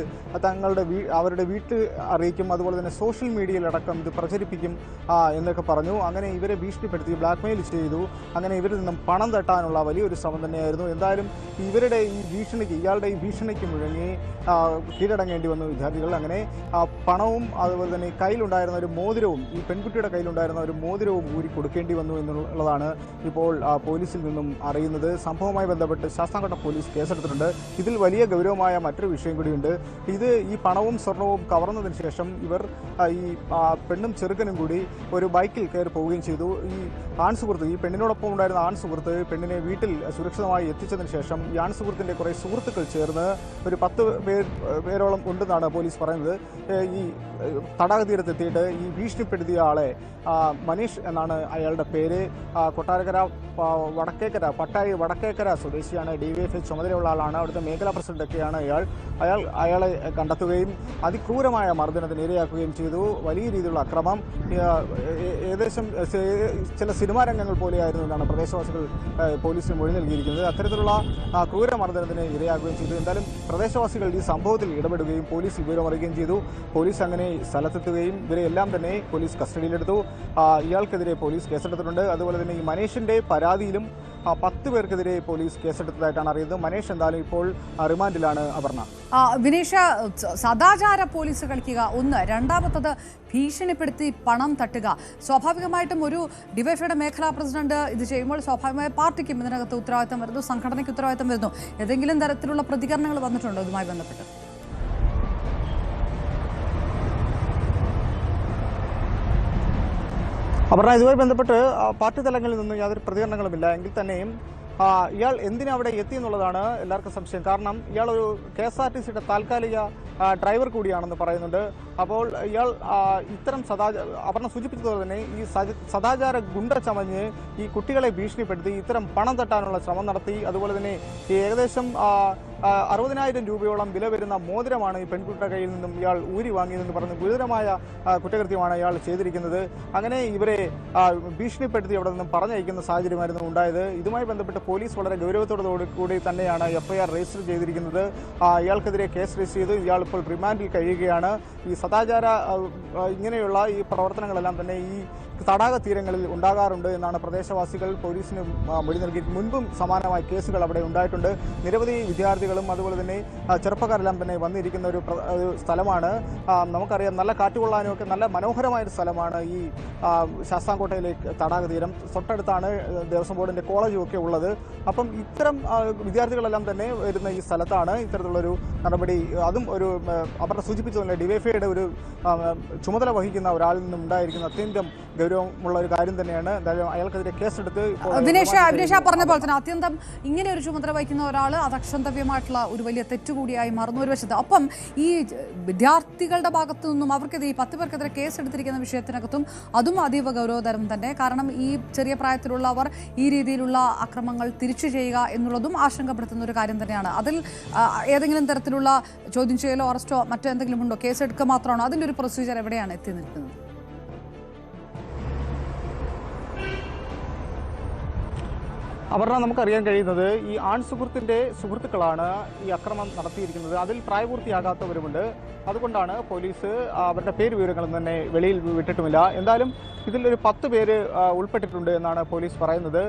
അവരുടെ വീട്ടിൽ അറിയിക്കും, അതുപോലെ തന്നെ സോഷ്യൽ മീഡിയയിലടക്കം ഇത് പ്രചരിപ്പിക്കും എന്നൊക്കെ പറഞ്ഞു. അങ്ങനെ ഇവരെ ഭീഷണിപ്പെടുത്തി ബ്ലാക്ക്മെയിൽ ചെയ്തു. അങ്ങനെ ഇവരിൽ നിന്നും പണം തട്ടാനുള്ള വലിയൊരു ശ്രമം തന്നെയായിരുന്നു. എന്തായാലും ഇയാളുടെ ഈ ഭീഷണിക്ക് മുഴങ്ങി കീഴടങ്ങേണ്ടി വന്നു വിദ്യാർത്ഥികൾ. അങ്ങനെ പണവും അതുപോലെ തന്നെ കയ്യിലുണ്ടായിരുന്ന ഒരു മോതിരവും, ഈ പെൺകുട്ടിയുടെ കയ്യിലുണ്ടായിരുന്ന ഒരു മോതിരവും ഊരി കൊടുക്കേണ്ടി വന്നു എന്നുള്ളതാണ് ഇപ്പോൾ പോലീസിൽ നിന്നും അറിയുന്നത്. സംഭവവുമായി ബന്ധപ്പെട്ട് ശാസ്താംകോട്ട പോലീസ് കേസെടുത്തിട്ടുണ്ട്. ഇതിൽ വലിയ ഗൗരവമായ മറ്റൊരു വിഷയം കൂടിയുണ്ട്. ഈ പണവും സ്വർണവും കവർന്നതിന് ശേഷം ഇവർ ഈ പെണ്ണും ചെറുക്കനും കൂടി ഒരു ബൈക്കിൽ കയറി പോവുകയും ചെയ്തു. ഈ പെണ്ണിനോടൊപ്പം ഉണ്ടായിരുന്ന സുഹൃത്ത് പെണ്ണിനെ വീട്ടിൽ സുരക്ഷിതമായി എത്തിച്ചതിന് ശേഷം ഈ സുഹൃത്തിൻ്റെ കുറേ സുഹൃത്തുക്കൾ ചേർന്ന് ഒരു 10 പേരോളം ഉണ്ടെന്നാണ് പോലീസ് പറയുന്നത്. ഈ തടാക തീരത്തെത്തിയിട്ട് ഈ ഭീഷണിപ്പെടുത്തിയ ആളെ മനീഷ് എന്നാണ് അയാളുടെ പേര്. കൊട്ടാരക്കര പട്ടാഴി വടക്കേക്കര സ്വദേശിയാണ്. DYFI ചുമതലയുള്ള ആളാണ്. അവിടെ അവിടുത്തെ മേഖലാ പ്രസിഡന്റൊക്കെയാണ് അയാളെ കണ്ടെത്തുകയും അതിക്രൂരമായ മർദ്ദനത്തിന് ഇരയാക്കുകയും ചെയ്തു. വലിയ രീതിയിലുള്ള അക്രമം, ഏകദേശം ചില സിനിമാ രംഗങ്ങൾ പോലെയായിരുന്നു എന്നാണ് പ്രദേശവാസികൾ പോലീസിന് മൊഴി നൽകിയിരിക്കുന്നത്. അത്തരത്തിലുള്ള ക്രൂരമർദ്ദനത്തിന് ഇരയാക്കുകയും ചെയ്തു. എന്തായാലും പ്രദേശവാസികൾ ഈ സംഭവത്തിൽ ഇടപെടുകയും പോലീസ് വിവരം അറിയുകയും ചെയ്തു. പോലീസ് അങ്ങനെ സ്ഥലത്തെത്തുകയും ഇവരെല്ലാം തന്നെ പോലീസ് കസ്റ്റഡിയിലെടുത്തു. ഇയാൾക്കെതിരെ പോലീസ് കേസെടുത്തിട്ടുണ്ട്. അതുപോലെ തന്നെ ഈ മനീഷിന്റെ പരാതിയിലും 10 പേർക്കെതിരെ പോലീസ് കേസെടുത്തതായിട്ടാണ് അറിയുന്നത്. മനീഷ് എന്തായാലും ഇപ്പോൾ റിമാൻഡിലാണ്. അപർണ, വിനീഷ, സദാചാര പോലീസ് കളിക്കുക ഒന്ന്, രണ്ടാമത്തത് ഭീഷണിപ്പെടുത്തി പണം തട്ടുക. സ്വാഭാവികമായിട്ടും ഒരു ഡിവൈഎഫ്ഐയുടെ മേഖലാ പ്രസിഡന്റ് ഇത് ചെയ്യുമ്പോൾ സ്വാഭാവികമായി പാർട്ടിക്കും ഇതിനകത്ത് ഉത്തരവാദിത്തം വരുന്നു, സംഘടനയ്ക്ക് ഉത്തരവാദിത്തം വരുന്നു. ഏതെങ്കിലും തരത്തിലുള്ള പ്രതികരണങ്ങൾ വന്നിട്ടുണ്ടോ ഇതുമായി ബന്ധപ്പെട്ട്? അപർണ, ഇതുമായി ബന്ധപ്പെട്ട് പാർട്ടി തലങ്ങളിൽ നിന്നും യാതൊരു പ്രതികരണങ്ങളുമില്ല. എങ്കിൽ തന്നെയും ഇയാൾ എന്തിനാ അവിടെ എത്തിയെന്നുള്ളതാണ് എല്ലാവർക്കും സംശയം. കാരണം ഇയാൾ ഒരു KSRTCയുടെ താൽക്കാലിക ഡ്രൈവർ കൂടിയാണെന്ന് പറയുന്നുണ്ട്. അപ്പോൾ ഇയാൾ ഇത്തരം അപർണ സൂചിപ്പിച്ചതുപോലെ തന്നെ ഈ സദാചാര ഗുണ്ട ചമഞ്ഞ് ഈ കുട്ടികളെ ഭീഷണിപ്പെടുത്തി ഇത്തരം പണം തട്ടാനുള്ള ശ്രമം നടത്തി. അതുപോലെ തന്നെ ഏകദേശം 60,000 രൂപയോളം വില വരുന്ന മോതിരമാണ് ഈ പെൺകുട്ടിയുടെ കയ്യിൽ നിന്നും ഇയാൾ ഊരി വാങ്ങിയതെന്ന് പറഞ്ഞ് ഗുരുതരമായ കുറ്റകൃത്യമാണ് ഇയാൾ ചെയ്തിരിക്കുന്നത്. അങ്ങനെ ഇവരെ ഭീഷണിപ്പെടുത്തി അവിടെ നിന്നും പറഞ്ഞയക്കുന്ന സാഹചര്യമായിരുന്നു ഉണ്ടായത്. ഇതുമായി ബന്ധപ്പെട്ട് പോലീസ് വളരെ ഗൗരവത്തോടു കൂടി തന്നെയാണ് FIR രജിസ്റ്റർ ചെയ്തിരിക്കുന്നത്. ഇയാൾക്കെതിരെ കേസ് രജിസ്റ്റർ ചെയ്ത് ഇയാൾ ഇപ്പോൾ റിമാൻഡിൽ കഴിയുകയാണ്. ഈ സദാചാര ഇങ്ങനെയുള്ള ഈ പ്രവർത്തനങ്ങളെല്ലാം തന്നെ ഈ തടാക തീരങ്ങളിൽ ഉണ്ടാകാറുണ്ട് എന്നാണ് പ്രദേശവാസികൾ പോലീസിന് മൊഴി നൽകി. മുൻപും സമാനമായ കേസുകൾ അവിടെ ഉണ്ടായിട്ടുണ്ട്. നിരവധി വിദ്യാർത്ഥികളും അതുപോലെ തന്നെ ചെറുപ്പക്കാരെല്ലാം തന്നെ വന്നിരിക്കുന്ന ഒരു സ്ഥലമാണ്. നമുക്കറിയാം, നല്ല കാറ്റുകൊള്ളാനും ഒക്കെ നല്ല മനോഹരമായ ഒരു സ്ഥലമാണ് ഈ ശാസ്താംകോട്ടയിലെ തടാക തീരം. തൊട്ടടുത്താണ് ദേവസ്വം ബോർഡിന്റെ കോളേജും ഒക്കെ ഉള്ളത്. അപ്പം ഇത്തരം വിദ്യാർത്ഥികളെല്ലാം തന്നെ വരുന്ന ഈ സ്ഥലത്താണ് ഇത്തരത്തിലുള്ളൊരു നടപടി. അതും ഒരു അവരുടെ സൂചിപ്പിച്ചതല്ല, ഡിവൈഎഫ്ഐയുടെ ഒരു ചുമതല വഹിക്കുന്ന ഒരാളിൽ നിന്നും ഉണ്ടായിരിക്കുന്ന അത്യന്തം ഗൗരവമുള്ള ഒരു കാര്യം തന്നെയാണ്. എന്തായാലും അയാൾക്കെതിരെ കേസെടുത്ത് വിനേഷ പറഞ്ഞ പോലെ തന്നെ അത്യന്തം ഇങ്ങനെ ഒരു ചുമതല വഹിക്കുന്ന ഒരാൾ അത് അക്ഷന്തവ്യമായിട്ടുള്ള ഒരു വലിയ തെറ്റുകൂടിയായി മാറുന്ന ഒരു വശത്ത്. അപ്പം ഈ വിദ്യാർത്ഥികളുടെ ഭാഗത്തു നിന്നും അവർക്കെതിരെ ഈ 10 പേർക്കെതിരെ കേസെടുത്തിരിക്കുന്ന വിഷയത്തിനകത്തും അതും അതീവ ഗൗരവതരം തന്നെ. കാരണം ഈ ചെറിയ പ്രായത്തിലുള്ളവർ ഈ രീതിയിലുള്ള അക്രമങ്ങൾ തിരിച്ചു ചെയ്യുക എന്നുള്ളതും ആശങ്കപ്പെടുത്തുന്ന ഒരു കാര്യം തന്നെയാണ്. അതിൽ ഏതെങ്കിലും തരത്തിലുള്ള ചോദ്യം ചെയ്യലോ അറസ്റ്റോ മറ്റെന്തെങ്കിലും ഉണ്ടോ? കേസെടുക്കുക മാത്രമാണോ? അതിൻ്റെ ഒരു പ്രൊസീജിയർ എവിടെയാണ് എത്തി നിൽക്കുന്നത്? അപർണ, നമുക്കറിയാൻ കഴിയുന്നത് ഈ സുഹൃത്തുക്കളാണ് ഈ അക്രമം നടത്തിയിരിക്കുന്നത്. അതിൽ പ്രായപൂർത്തിയാകാത്തവരുമുണ്ട്. അതുകൊണ്ടാണ് പോലീസ് അവരുടെ പേര് വിവരങ്ങളും തന്നെ വെളിയിൽ വിട്ടിട്ടുമില്ല. എന്തായാലും ഇതിലൊരു 10 പേര് ഉൾപ്പെട്ടിട്ടുണ്ട് എന്നാണ് പോലീസ് പറയുന്നത്.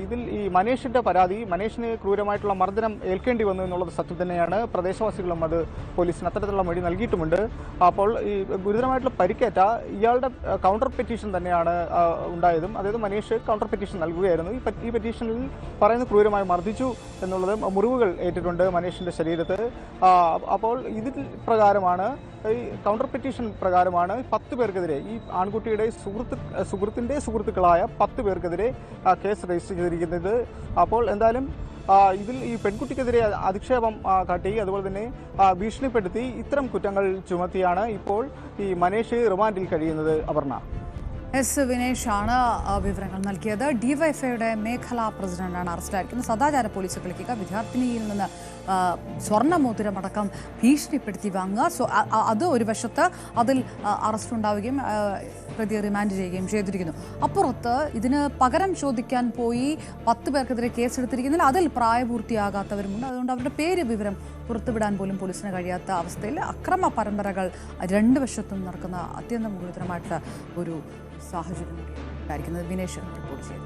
ഇതിൽ ഈ മനീഷിന്റെ പരാതി, മനീഷിന് ക്രൂരമായിട്ടുള്ള മർദ്ദനം ഏൽക്കേണ്ടി വന്നു എന്നുള്ളത് സത്യം തന്നെയാണ്. പ്രദേശവാസികളും അത് പോലീസിന് അത്തരത്തിലുള്ള മൊഴി നൽകിയിട്ടുമുണ്ട്. അപ്പോൾ ഈ ഗുരുതരമായിട്ടുള്ള പരിക്കേറ്റ ഇയാളുടെ കൗണ്ടർ പെറ്റീഷൻ തന്നെയാണ് ഉണ്ടായതും. അതായത് മനീഷ് കൗണ്ടർ പെറ്റീഷൻ നൽകുകയായിരുന്നു. ഈ പെറ്റീഷനിൽ പറയുന്ന ക്രൂരമായി മർദ്ദിച്ചു എന്നുള്ളത്, മുറിവുകൾ ഏറ്റിട്ടുണ്ട് മനീഷിന്റെ ശരീരത്ത്. അപ്പോൾ ഇതിൽ പ്രകാരമാണ്, ഈ കൗണ്ടർ പെറ്റീഷൻ പ്രകാരമാണ് 10 പേർക്കെതിരെ, ഈ ആൺകുട്ടിയുടെ സുഹൃത്തിന്റെ സുഹൃത്തുക്കളായ 10 പേർക്കെതിരെ കേസ് രജിസ്റ്റർ ചെയ്തിരിക്കുന്നത്. അപ്പോൾ എന്തായാലും ഇതിൽ ഈ പെൺകുട്ടിക്കെതിരെ അധിക്ഷേപം കാട്ടി, അതുപോലെ തന്നെ ഭീഷണിപ്പെടുത്തി ഇത്തരം കുറ്റങ്ങൾ ചുമത്തിയാണ് ഇപ്പോൾ ഈ മനീഷ് റിമാൻഡിൽ കഴിയുന്നത്. അപർണ, വിനേഷാണ് വിവരങ്ങൾ നൽകിയത്. ഡിവൈഎഫ്ഐയുടെ മേഖലാ പ്രസിഡന്റാണ് അറസ്റ്റിലായിരിക്കുന്നത്. സദാചാര പോലീസ് കളിക്കുക, വിദ്യാർത്ഥിനിയിൽ നിന്ന് സ്വർണ്ണമോതിരമടക്കം ഭീഷണിപ്പെടുത്തി വാങ്ങുക, അത് ഒരു വശത്ത് അതിൽ അറസ്റ്റ് ഉണ്ടാവുകയും പ്രതിയെ റിമാൻഡ് ചെയ്യുകയും ചെയ്തിരിക്കുന്നു. അപ്പുറത്ത് ഇതിന് പകരം ചോദിക്കാൻ പോയി 10 പേർക്കെതിരെ കേസെടുത്തിരിക്കുന്നതിൽ അതിൽ പ്രായപൂർത്തിയാകാത്തവരുമുണ്ട്. അതുകൊണ്ട് അവരുടെ പേര് വിവരം പുറത്തുവിടാൻ പോലും പോലീസിന് കഴിയാത്ത അവസ്ഥയിൽ അക്രമ പരമ്പരകൾ 2 വശത്തും നടക്കുന്ന അത്യന്തം ഗുരുതരമായിട്ടുള്ള ഒരു സാഹചര്യം ഉണ്ടായിരിക്കുന്നത്. വിനേഷ് റിപ്പോർട്ട് ചെയ്തു.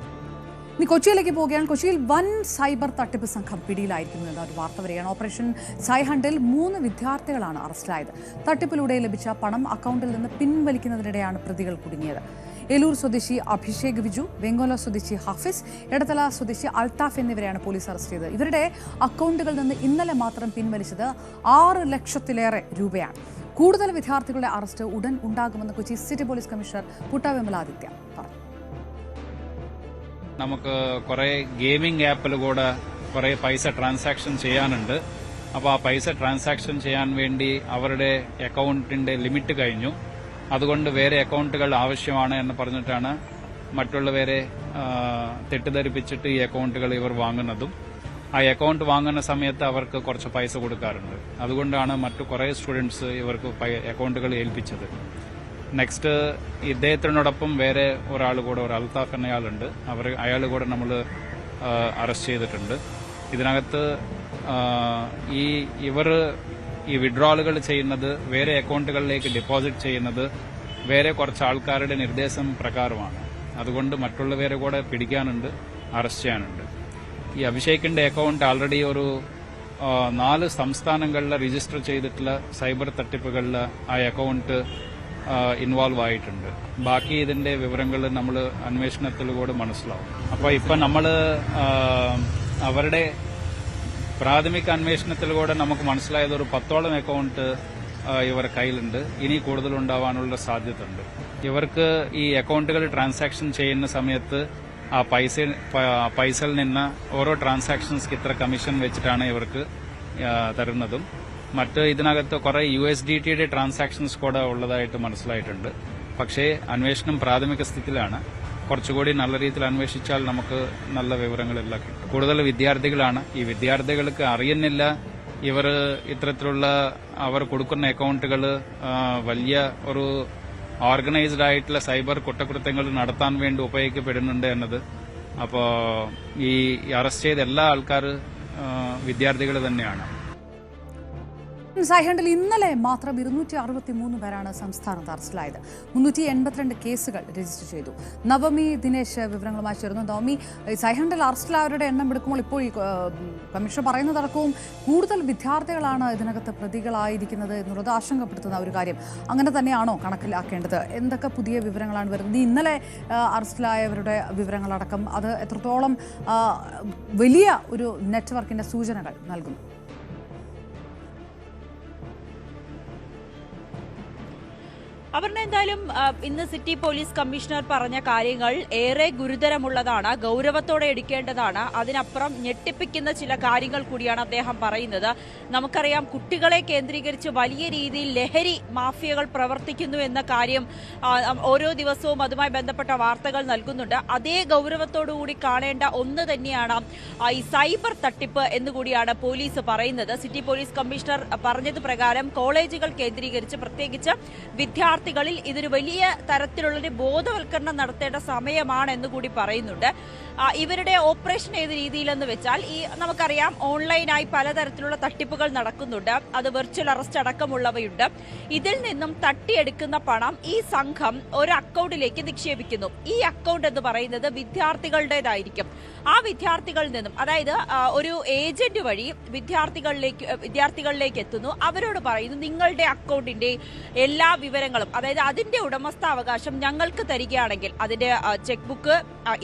ഇനി കൊച്ചിയിലേക്ക് പോവുകയാണ്. കൊച്ചിയിൽ വൻ സൈബർ തട്ടിപ്പ് സംഘം പിടിയിലായിരിക്കുന്നത് ഒരു വാർത്ത വരികയാണ്. ഓപ്പറേഷൻ സൈഹണ്ടിൽ 3 വിദ്യാർത്ഥികളാണ് അറസ്റ്റിലായത്. തട്ടിപ്പിലൂടെ ലഭിച്ച പണം അക്കൗണ്ടിൽ നിന്ന് പിൻവലിക്കുന്നതിനിടെയാണ് പ്രതികൾ കുടുങ്ങിയത്. ഏലൂർ സ്വദേശി അഭിഷേക് വിജു, വെങ്കോല സ്വദേശി ഹാഫിസ്, എടത്തല സ്വദേശി അൽത്താഫ് എന്നിവരെയാണ് പോലീസ് അറസ്റ്റ് ചെയ്തത്. ഇവരുടെ അക്കൗണ്ടുകളിൽ നിന്ന് ഇന്നലെ മാത്രം പിൻവലിച്ചത് 6 ലക്ഷത്തിലേറെ രൂപയാണ്. കൂടുതൽ വിദ്യാർത്ഥികളുടെ അറസ്റ്റ് ഉടൻ ഉണ്ടാകുമെന്ന് Kochi city police commissioner Puttavimaladitya പറഞ്ഞു. നമുക്ക് കുറെ ഗെയിമിംഗ് ആപ്പിൽ കൂടെ കുറെ പൈസ ട്രാൻസാക്ഷൻ ചെയ്യാനുണ്ട്. അപ്പോൾ ആ പൈസ ട്രാൻസാക്ഷൻ ചെയ്യാൻ വേണ്ടി അവരുടെ അക്കൗണ്ടിന്റെ ലിമിറ്റ് കഴിഞ്ഞു. അതുകൊണ്ട് വേറെ അക്കൗണ്ടുകൾ ആവശ്യമാണ് എന്ന് പറഞ്ഞിട്ടാണ് മറ്റുള്ളവരെ തെറ്റിദ്ധരിപ്പിച്ചിട്ട് ഈ അക്കൗണ്ടുകൾ ഇവർ വാങ്ങുന്നതും. ആ അക്കൗണ്ട് വാങ്ങുന്ന സമയത്ത് അവർക്ക് കുറച്ച് പൈസ കൊടുക്കാറുണ്ട്. അതുകൊണ്ടാണ് മറ്റു കുറേ സ്റ്റുഡൻസ് ഇവർക്ക് അക്കൗണ്ടുകൾ ഏൽപ്പിച്ചത്. നെക്സ്റ്റ് ഇദ്ദേഹത്തിനോടൊപ്പം വേറെ ഒരാൾ കൂടെ, ഒരു അൽത്താഫ് എന്നയാളുണ്ട്. അയാൾ കൂടെ നമ്മൾ അറസ്റ്റ് ചെയ്തിട്ടുണ്ട്. ഇതിനകത്ത് ഇവർ ഈ വിഡ്രോളുകൾ ചെയ്യുന്നത്, വേറെ അക്കൗണ്ടുകളിലേക്ക് ഡെപ്പോസിറ്റ് ചെയ്യുന്നത് വേറെ കുറച്ച് ആൾക്കാരുടെ നിർദ്ദേശം പ്രകാരമാണ്. അതുകൊണ്ട് മറ്റുള്ളവരെ കൂടെ പിടിക്കാനുണ്ട്, അറസ്റ്റ് ചെയ്യാനുണ്ട്. ഈ അഭിഷേകിന്റെ അക്കൗണ്ട് ആൾറെഡി ഒരു 4 സംസ്ഥാനങ്ങളിൽ രജിസ്റ്റർ ചെയ്തിട്ടുള്ള സൈബർ തട്ടിപ്പുകളിൽ ആ അക്കൗണ്ട് ഇൻവോൾവ് ആയിട്ടുണ്ട്. ബാക്കി ഇതിന്റെ വിവരങ്ങൾ നമ്മൾ അന്വേഷണത്തിലൂടെ മനസ്സിലാവും. അപ്പോൾ ഇപ്പം നമ്മൾ അവരുടെ പ്രാഥമിക അന്വേഷണത്തിലൂടെ നമുക്ക് മനസ്സിലായത് ഒരു 10ഓളം അക്കൗണ്ട് ഇവരുടെ കയ്യിലുണ്ട്. ഇനി കൂടുതലുണ്ടാവാനുള്ള സാധ്യത ഉണ്ട്. ഇവർക്ക് ഈ അക്കൗണ്ടുകൾ ട്രാൻസാക്ഷൻ ചെയ്യുന്ന സമയത്ത് ആ പൈസയിൽ നിന്ന് ഓരോ ട്രാൻസാക്ഷൻസ്ക്ക് ഇത്ര കമ്മീഷൻ വെച്ചിട്ടാണ് ഇവർക്ക് തരുന്നതും. മറ്റ് ഇതിനകത്ത് കുറെ USDTയുടെ ട്രാൻസാക്ഷൻസ് കൂടെ ഉള്ളതായിട്ട് മനസ്സിലായിട്ടുണ്ട്. പക്ഷേ അന്വേഷണം പ്രാഥമിക സ്ഥിതിയിലാണ്. കുറച്ചുകൂടി നല്ല രീതിയിൽ അന്വേഷിച്ചാൽ നമുക്ക് നല്ല വിവരങ്ങളെല്ലാം കിട്ടും. കൂടുതൽ വിദ്യാർത്ഥികളാണ്. ഈ വിദ്യാർത്ഥികൾക്ക് അറിയുന്നില്ല ഇവർ ഇത്തരത്തിലുള്ള അവർ കൊടുക്കുന്ന അക്കൗണ്ടുകൾ വലിയ ഒരു ഓർഗനൈസ്ഡ് ആയിട്ടുള്ള സൈബർ കുറ്റകൃത്യങ്ങൾ നടത്താൻ വേണ്ടി ഉപയോഗിക്കപ്പെടുന്നുണ്ട് എന്നത്. അപ്പോൾ ഈ അറസ്റ്റ് ചെയ്ത എല്ലാ ആൾക്കാർ വിദ്യാർത്ഥികൾ തന്നെയാണ്. സായ്ഹണ്ടിൽ ഇന്നലെ മാത്രം 263 പേരാണ് സംസ്ഥാനത്ത് അറസ്റ്റിലായത്. 382 കേസുകൾ രജിസ്റ്റർ ചെയ്തു. നവമി ദിനേശ് വിവരങ്ങളുമായി ചേർന്നു. നവമി, സായ്ഹണ്ടിൽ അറസ്റ്റിലായവരുടെ എണ്ണം എടുക്കുമ്പോൾ ഇപ്പോൾ ഈ കമ്മീഷൻ പറയുന്നതടക്കവും കൂടുതൽ വിദ്യാർത്ഥികളാണ് ഇതിനകത്ത് പ്രതികളായിരിക്കുന്നത് എന്നുള്ളത് ആശങ്കപ്പെടുത്തുന്ന ഒരു കാര്യം. അങ്ങനെ തന്നെയാണോ കണക്കിലാക്കേണ്ടത്? എന്തൊക്കെ പുതിയ വിവരങ്ങളാണ് വരുന്നത്? ഇന്നലെ അറസ്റ്റിലായവരുടെ വിവരങ്ങളടക്കം അത് എത്രത്തോളം വലിയ ഒരു നെറ്റ്വർക്കിന്റെ സൂചനകൾ നൽകുന്നു? അപർണ, എന്തായാലും ഇന്ന് സിറ്റി പോലീസ് കമ്മീഷണർ പറഞ്ഞ കാര്യങ്ങൾ ഏറെ ഗുരുതരമുള്ളതാണ്, ഗൗരവത്തോടെ എടുക്കേണ്ടതാണ്. അതിനപ്പുറം ഞെട്ടിപ്പിക്കുന്ന ചില കാര്യങ്ങൾ കൂടിയാണ് അദ്ദേഹം പറയുന്നത്. നമുക്കറിയാം, കുട്ടികളെ കേന്ദ്രീകരിച്ച് വലിയ രീതിയിൽ ലഹരി മാഫിയകൾ പ്രവർത്തിക്കുന്നു എന്ന കാര്യം ഓരോ ദിവസവും അതുമായി ബന്ധപ്പെട്ട വാർത്തകൾ നൽകുന്നുണ്ട്. അതേ ഗൗരവത്തോടുകൂടി കാണേണ്ട ഒന്ന് തന്നെയാണ് ഈ സൈബർ തട്ടിപ്പ് എന്നുകൂടിയാണ് പോലീസ് പറയുന്നത്. സിറ്റി പോലീസ് കമ്മീഷണർ പറഞ്ഞത് പ്രകാരം കോളേജുകൾ കേന്ദ്രീകരിച്ച് പ്രത്യേകിച്ച് വിദ്യാർത്ഥികളിൽ ഇതൊരു വലിയ തരത്തിലുള്ളൊരു ബോധവൽക്കരണം നടത്തേണ്ട സമയമാണെന്ന് കൂടി പറയുന്നുണ്ട്. ഇവരുടെ ഓപ്പറേഷൻ ഏത് രീതിയിലെന്ന് വെച്ചാൽ, നമുക്കറിയാം ഓൺലൈനായി പലതരത്തിലുള്ള തട്ടിപ്പുകൾ നടക്കുന്നുണ്ട്. അത് വെർച്വൽ അറസ്റ്റ് അടക്കമുള്ളവയുണ്ട്. ഇതിൽ നിന്നും തട്ടിയെടുക്കുന്ന പണം ഈ സംഘം ഒരു അക്കൗണ്ടിലേക്ക് നിക്ഷേപിക്കുന്നു. ഈ അക്കൗണ്ട് എന്ന് പറയുന്നത് വിദ്യാർത്ഥികളുടേതായിരിക്കും. ആ വിദ്യാർത്ഥികളിൽ നിന്നും, അതായത് ഒരു ഏജന്റ് വഴി വിദ്യാർത്ഥികളിലേക്ക് എത്തുന്നു. അവരോട് പറയുന്നു, നിങ്ങളുടെ അക്കൗണ്ടിന്റെ എല്ലാ വിവരങ്ങളും, അതായത് അതിന്റെ ഉടമസ്ഥാവകാശം ഞങ്ങൾക്ക് തരികയാണെങ്കിൽ, അതിന്റെ ചെക്ക് ബുക്ക്,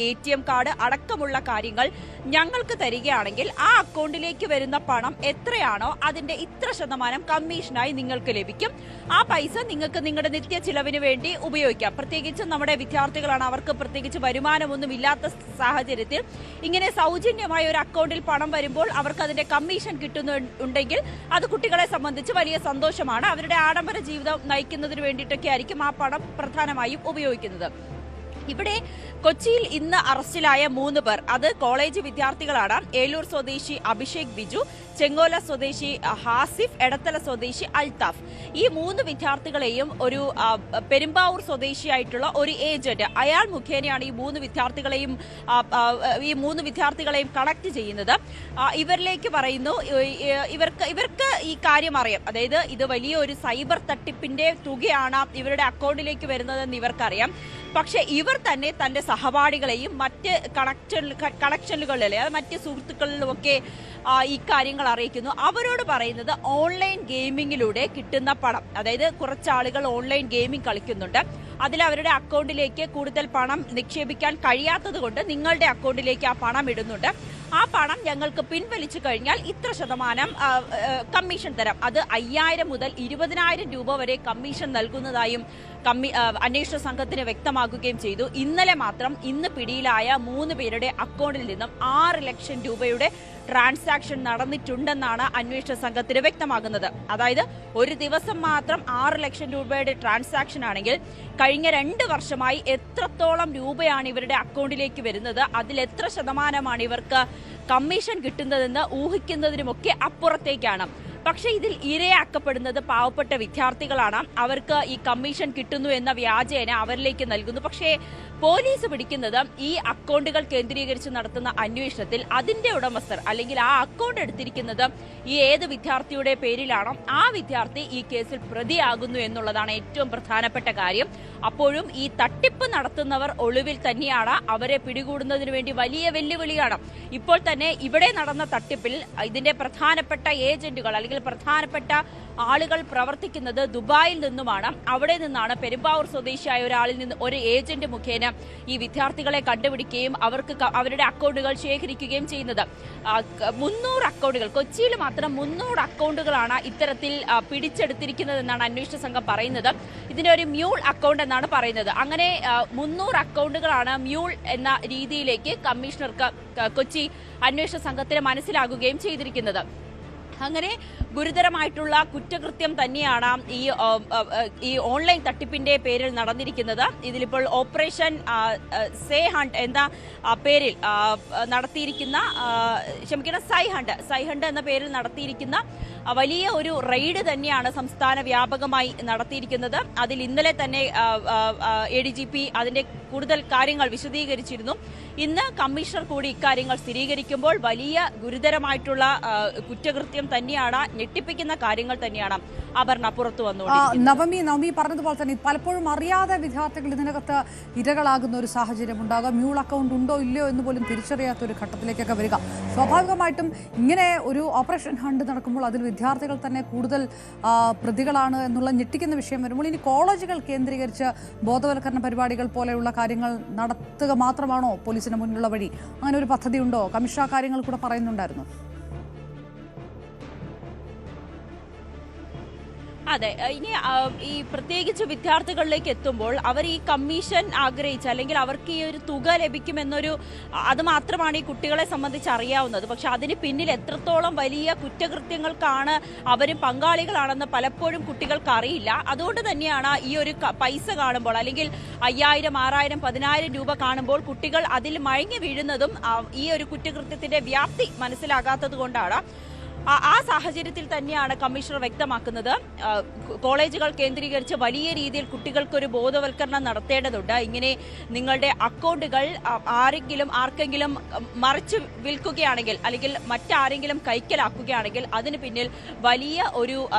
ATM കാർഡ് അടക്കമുള്ള കാര്യങ്ങൾ ഞങ്ങൾക്ക് തരികയാണെങ്കിൽ ആ അക്കൗണ്ടിലേക്ക് വരുന്ന പണം എത്രയാണോ അതിന്റെ ഇത്ര ശതമാനം കമ്മീഷനായി നിങ്ങൾക്ക് ലഭിക്കും. ആ പൈസ നിങ്ങൾക്ക് നിങ്ങളുടെ നിത്യ ചിലവിന് വേണ്ടി ഉപയോഗിക്കാം. പ്രത്യേകിച്ച് നമ്മുടെ വിദ്യാർത്ഥികളാണ്, അവർക്ക് പ്രത്യേകിച്ച് വരുമാനമൊന്നും ഇല്ലാത്ത സാഹചര്യത്തിൽ ഇങ്ങനെ സൗജന്യമായ ഒരു അക്കൗണ്ടിൽ പണം വരുമ്പോൾ അവർക്ക് അതിന്റെ കമ്മീഷൻ കിട്ടുന്നുണ്ടെങ്കിൽ അത് കുട്ടികളെ സംബന്ധിച്ച് വലിയ സന്തോഷമാണ്. അവരുടെ ആഡംബര ജീവിതം നയിക്കുന്നതിന് വേണ്ടിയിട്ടൊക്കെ ആയിരിക്കും ആ പണം പ്രധാനമായും ഉപയോഗിക്കുന്നത്. ഇവിടെ കൊച്ചിയിൽ ഇന്ന് അറസ്റ്റിലായ 3 പേർ, അത് കോളേജ് വിദ്യാർത്ഥികളാണ്. ഏലൂർ സ്വദേശി അഭിഷേക് ബിജു, ചെങ്ങോല സ്വദേശി ഹാസിഫ്, എടത്തല സ്വദേശി അൽത്താഫ്. ഈ 3 വിദ്യാർത്ഥികളെയും ഒരു പെരുമ്പാവൂർ സ്വദേശിയായിട്ടുള്ള ഒരു ഏജന്റ്, അയാൾ മുഖേനയാണ് ഈ 3 വിദ്യാർത്ഥികളെയും കണക്ട് ചെയ്യുന്നത്. ഇവരിലേക്ക് പറയുന്നു, ഇവർക്ക് ഈ കാര്യം അറിയാം. അതായത് ഇത് വലിയൊരു സൈബർ തട്ടിപ്പിന്റെ തുകയാണ് ഇവരുടെ അക്കൗണ്ടിലേക്ക് വരുന്നതെന്ന് ഇവർക്കറിയാം. പക്ഷെ ഇവർ തന്നെ തന്റെ സഹപാഠികളെയും മറ്റ് കണക്ഷനുകളിലെ മറ്റ് സുഹൃത്തുക്കളിലുമൊക്കെ ഈ കാര്യങ്ങൾ അറിയിക്കുന്നു. അവരോട് പറയുന്നത് ഓൺലൈൻ ഗെയിമിങ്ങിലൂടെ കിട്ടുന്ന പണം, അതായത് കുറച്ചാളുകൾ ഓൺലൈൻ ഗെയിമിംഗ് കളിക്കുന്നുണ്ട്, അതിൽ അവരുടെ അക്കൗണ്ടിലേക്ക് കൂടുതൽ പണം നിക്ഷേപിക്കാൻ കഴിയാത്തത് കൊണ്ട് നിങ്ങളുടെ അക്കൗണ്ടിലേക്ക് ആ പണം ഇടുന്നുണ്ട്. ആ പണം ഞങ്ങൾക്ക് പിൻവലിച്ചു കഴിഞ്ഞാൽ ഇത്ര ശതമാനം കമ്മീഷൻ തരാം. അത് 5000 മുതൽ 20,000 രൂപ വരെ കമ്മീഷൻ നൽകുന്നതായും അന്വേഷണ സംഘത്തിന് വ്യക്തമാക്കുകയും ചെയ്തു. ഇന്നലെ മാത്രം ഇന്ന് പിടിയിലായ 3 പേരുടെ അക്കൗണ്ടിൽ നിന്നും 6 ലക്ഷം രൂപയുടെ ട്രാൻസാക്ഷൻ നടന്നിട്ടുണ്ടെന്നാണ് അന്വേഷണ സംഘത്തിന് വ്യക്തമാകുന്നത്. അതായത് ഒരു ദിവസം മാത്രം 6 ലക്ഷം രൂപയുടെ ട്രാൻസാക്ഷൻ ആണെങ്കിൽ കഴിഞ്ഞ 2 വർഷമായി എത്രത്തോളം രൂപയാണ് ഇവരുടെ അക്കൗണ്ടിലേക്ക് വരുന്നത്, അതിൽ എത്ര ശതമാനമാണ് ഇവർക്ക് കമ്മീഷൻ കിട്ടുന്നതെന്ന് ഊഹിക്കുന്നതിനുമൊക്കെ അപ്പുറത്തേക്കാണ്. പക്ഷേ ഇതിൽ ഇരയാക്കപ്പെടുന്നത് പാവപ്പെട്ട വിദ്യാർത്ഥികളാണ്. അവർക്ക് ഈ കമ്മീഷൻ കിട്ടുന്നു എന്ന വ്യാജേന അവരിലേക്ക് നൽകുന്നു. പക്ഷേ പോലീസ് പിടിക്കുന്നത് ഈ അക്കൗണ്ടുകൾ കേന്ദ്രീകരിച്ച് നടത്തുന്ന അന്വേഷണത്തിൽ അതിന്റെ ഉടമസ്ഥർ അല്ലെങ്കിൽ ആ അക്കൗണ്ട് എടുത്തിരിക്കുന്നത് ഈ ഏത് വിദ്യാർത്ഥിയുടെ പേരിലാണോ ആ വിദ്യാർത്ഥി ഈ കേസിൽ പ്രതിയാകുന്നു എന്നുള്ളതാണ് ഏറ്റവും പ്രധാനപ്പെട്ട കാര്യം. അപ്പോഴും ഈ തട്ടിപ്പ് നടത്തുന്നവർ ഒളിവിൽ തന്നെയാണ്. അവരെ പിടികൂടുന്നതിന് വേണ്ടി വലിയ വെല്ലുവിളിയാണ്. ഇപ്പോൾ തന്നെ ഇവിടെ നടന്ന തട്ടിപ്പിൽ ഇതിന്റെ പ്രധാനപ്പെട്ട ഏജന്റുകൾ അല്ലെങ്കിൽ പ്രധാനപ്പെട്ട ആളുകൾ പ്രവർത്തിക്കുന്നത് ദുബായിൽ നിന്നുമാണ്. അവിടെ നിന്നാണ് പെരുമ്പാവൂർ സ്വദേശിയായ ഒരാളിൽ നിന്ന് ഒരു ഏജന്റ് മുഖേന ഈ വിദ്യാർത്ഥികളെ കണ്ടുപിടിക്കുകയും അവർക്ക് അവരുടെ അക്കൗണ്ടുകൾ ശേഖരിക്കുകയും ചെയ്യുന്നത്. 300 അക്കൗണ്ടുകൾ, കൊച്ചിയിൽ മാത്രം 300 അക്കൗണ്ടുകളാണ് ഇത്തരത്തിൽ പിടിച്ചെടുത്തിരിക്കുന്നതെന്നാണ് അന്വേഷണ സംഘം പറയുന്നത്. ഇതിന്റെ ഒരു മ്യൂൾ അക്കൗണ്ട് എന്നാണ് പറയുന്നത്. അങ്ങനെ 300 അക്കൗണ്ടുകളാണ് മ്യൂൾ എന്ന രീതിയിലേക്ക് കമ്മീഷണർക്ക് കൊച്ചി അന്വേഷണ സംഘത്തിന് മനസ്സിലാകുകയും ചെയ്തിരിക്കുന്നത്. അങ്ങനെ ഗുരുതരമായിട്ടുള്ള കുറ്റകൃത്യം തന്നെയാണ് ഈ ഓൺലൈൻ തട്ടിപ്പിന്റെ പേരിൽ നടന്നിരിക്കുന്നത്. ഇതിലിപ്പോൾ ഓപ്പറേഷൻ സേ ഹണ്ട് എന്ന പേരിൽ നടത്തിയിരിക്കുന്ന സൈഹണ്ട് എന്ന പേരിൽ നടത്തിയിരിക്കുന്ന വലിയ ഒരു റെയ്ഡ് തന്നെയാണ് സംസ്ഥാന വ്യാപകമായി നടത്തിയിരിക്കുന്നത്. അതിൽ ഇന്നലെ തന്നെ ADGP അതിന്റെ കൂടുതൽ കാര്യങ്ങൾ വിശദീകരിച്ചിരുന്നു. ഇന്ന് കമ്മീഷണർ കൂടി ഇക്കാര്യങ്ങൾ സ്ഥിരീകരിക്കുമ്പോൾ വലിയ ഗുരുതരമായിട്ടുള്ള കുറ്റകൃത്യം തന്നെയാണ്, ഞെട്ടിപ്പിക്കുന്ന കാര്യങ്ങൾ തന്നെയാണ് അപർണ പുറത്തു വന്നുകൊണ്ടിരിക്കുന്നത്. നവമി പറഞ്ഞതുപോലെ തന്നെ പലപ്പോഴും അറിയാതെ വിദ്യാർത്ഥികൾ ഇതിനകത്ത് ഇരകളാകുന്ന ഒരു സാഹചര്യം ഉണ്ടാകുക, മ്യൂൾ അക്കൗണ്ട് ഉണ്ടോ ഇല്ലയോ എന്ന് പോലും തിരിച്ചറിയാത്ത ഒരു ഘട്ടത്തിലേക്കൊക്കെ വരിക. സ്വാഭാവികമായിട്ടും ഇങ്ങനെ ഒരു ഓപ്പറേഷൻ ഹണ്ട് നടക്കുമ്പോൾ അതിൽ വിദ്യാർത്ഥികൾ തന്നെ കൂടുതൽ പ്രതികളാണ് എന്നുള്ള ഞെട്ടിക്കുന്ന വിഷയം വരുമ്പോൾ ഇനി കോളേജുകൾ കേന്ദ്രീകരിച്ച് ബോധവൽക്കരണ പരിപാടികൾ പോലെയുള്ള കാര്യങ്ങൾ നടത്തുക മാത്രമാണോ പോലീസിന് മുന്നിലുള്ള വഴി? അങ്ങനെ ഒരു പദ്ധതി ഉണ്ടോ? കമ്മീഷണർ കാര്യങ്ങൾ കൂടെ പറയുന്നുണ്ടായിരുന്നു. അതെ, ഇനി ഈ പ്രത്യേകിച്ച് വിദ്യാർത്ഥികളിലേക്ക് എത്തുമ്പോൾ അവർ ഈ കമ്മീഷൻ ആഗ്രഹിച്ച് അല്ലെങ്കിൽ അവർക്ക് ഈ ഒരു തുക ലഭിക്കുമെന്നൊരു അത് മാത്രമാണ് ഈ കുട്ടികളെ സംബന്ധിച്ച് അറിയാവുന്നത്. പക്ഷെ അതിന് പിന്നിൽ എത്രത്തോളം വലിയ കുറ്റകൃത്യങ്ങൾക്കാണ് അവരും പങ്കാളികളാണെന്ന് പലപ്പോഴും കുട്ടികൾക്ക് അറിയില്ല. അതുകൊണ്ട് തന്നെയാണ് ഈ ഒരു പൈസ കാണുമ്പോൾ അല്ലെങ്കിൽ 5000, 6000, 10000 രൂപ കാണുമ്പോൾ കുട്ടികൾ അതിൽ മയങ്ങി വീഴുന്നതും ഈ ഒരു കുറ്റകൃത്യത്തിന്റെ വ്യാപ്തി മനസ്സിലാകാത്തത് കൊണ്ടാണ്. ആ സാഹചര്യത്തിൽ തന്നെയാണ് കമ്മീഷണർ വ്യക്തമാക്കുന്നത് കോളേജുകൾ കേന്ദ്രീകരിച്ച് വലിയ രീതിയിൽ കുട്ടികൾക്കൊരു ബോധവൽക്കരണം നടത്തേണ്ടതുണ്ട്. ഇങ്ങനെ നിങ്ങളുടെ അക്കൗണ്ടുകൾ ആർക്കെങ്കിലും മറിച്ച് വിൽക്കുകയാണെങ്കിൽ അല്ലെങ്കിൽ മറ്റാരെങ്കിലും കൈക്കലാക്കുകയാണെങ്കിൽ അതിന് പിന്നിൽ വലിയ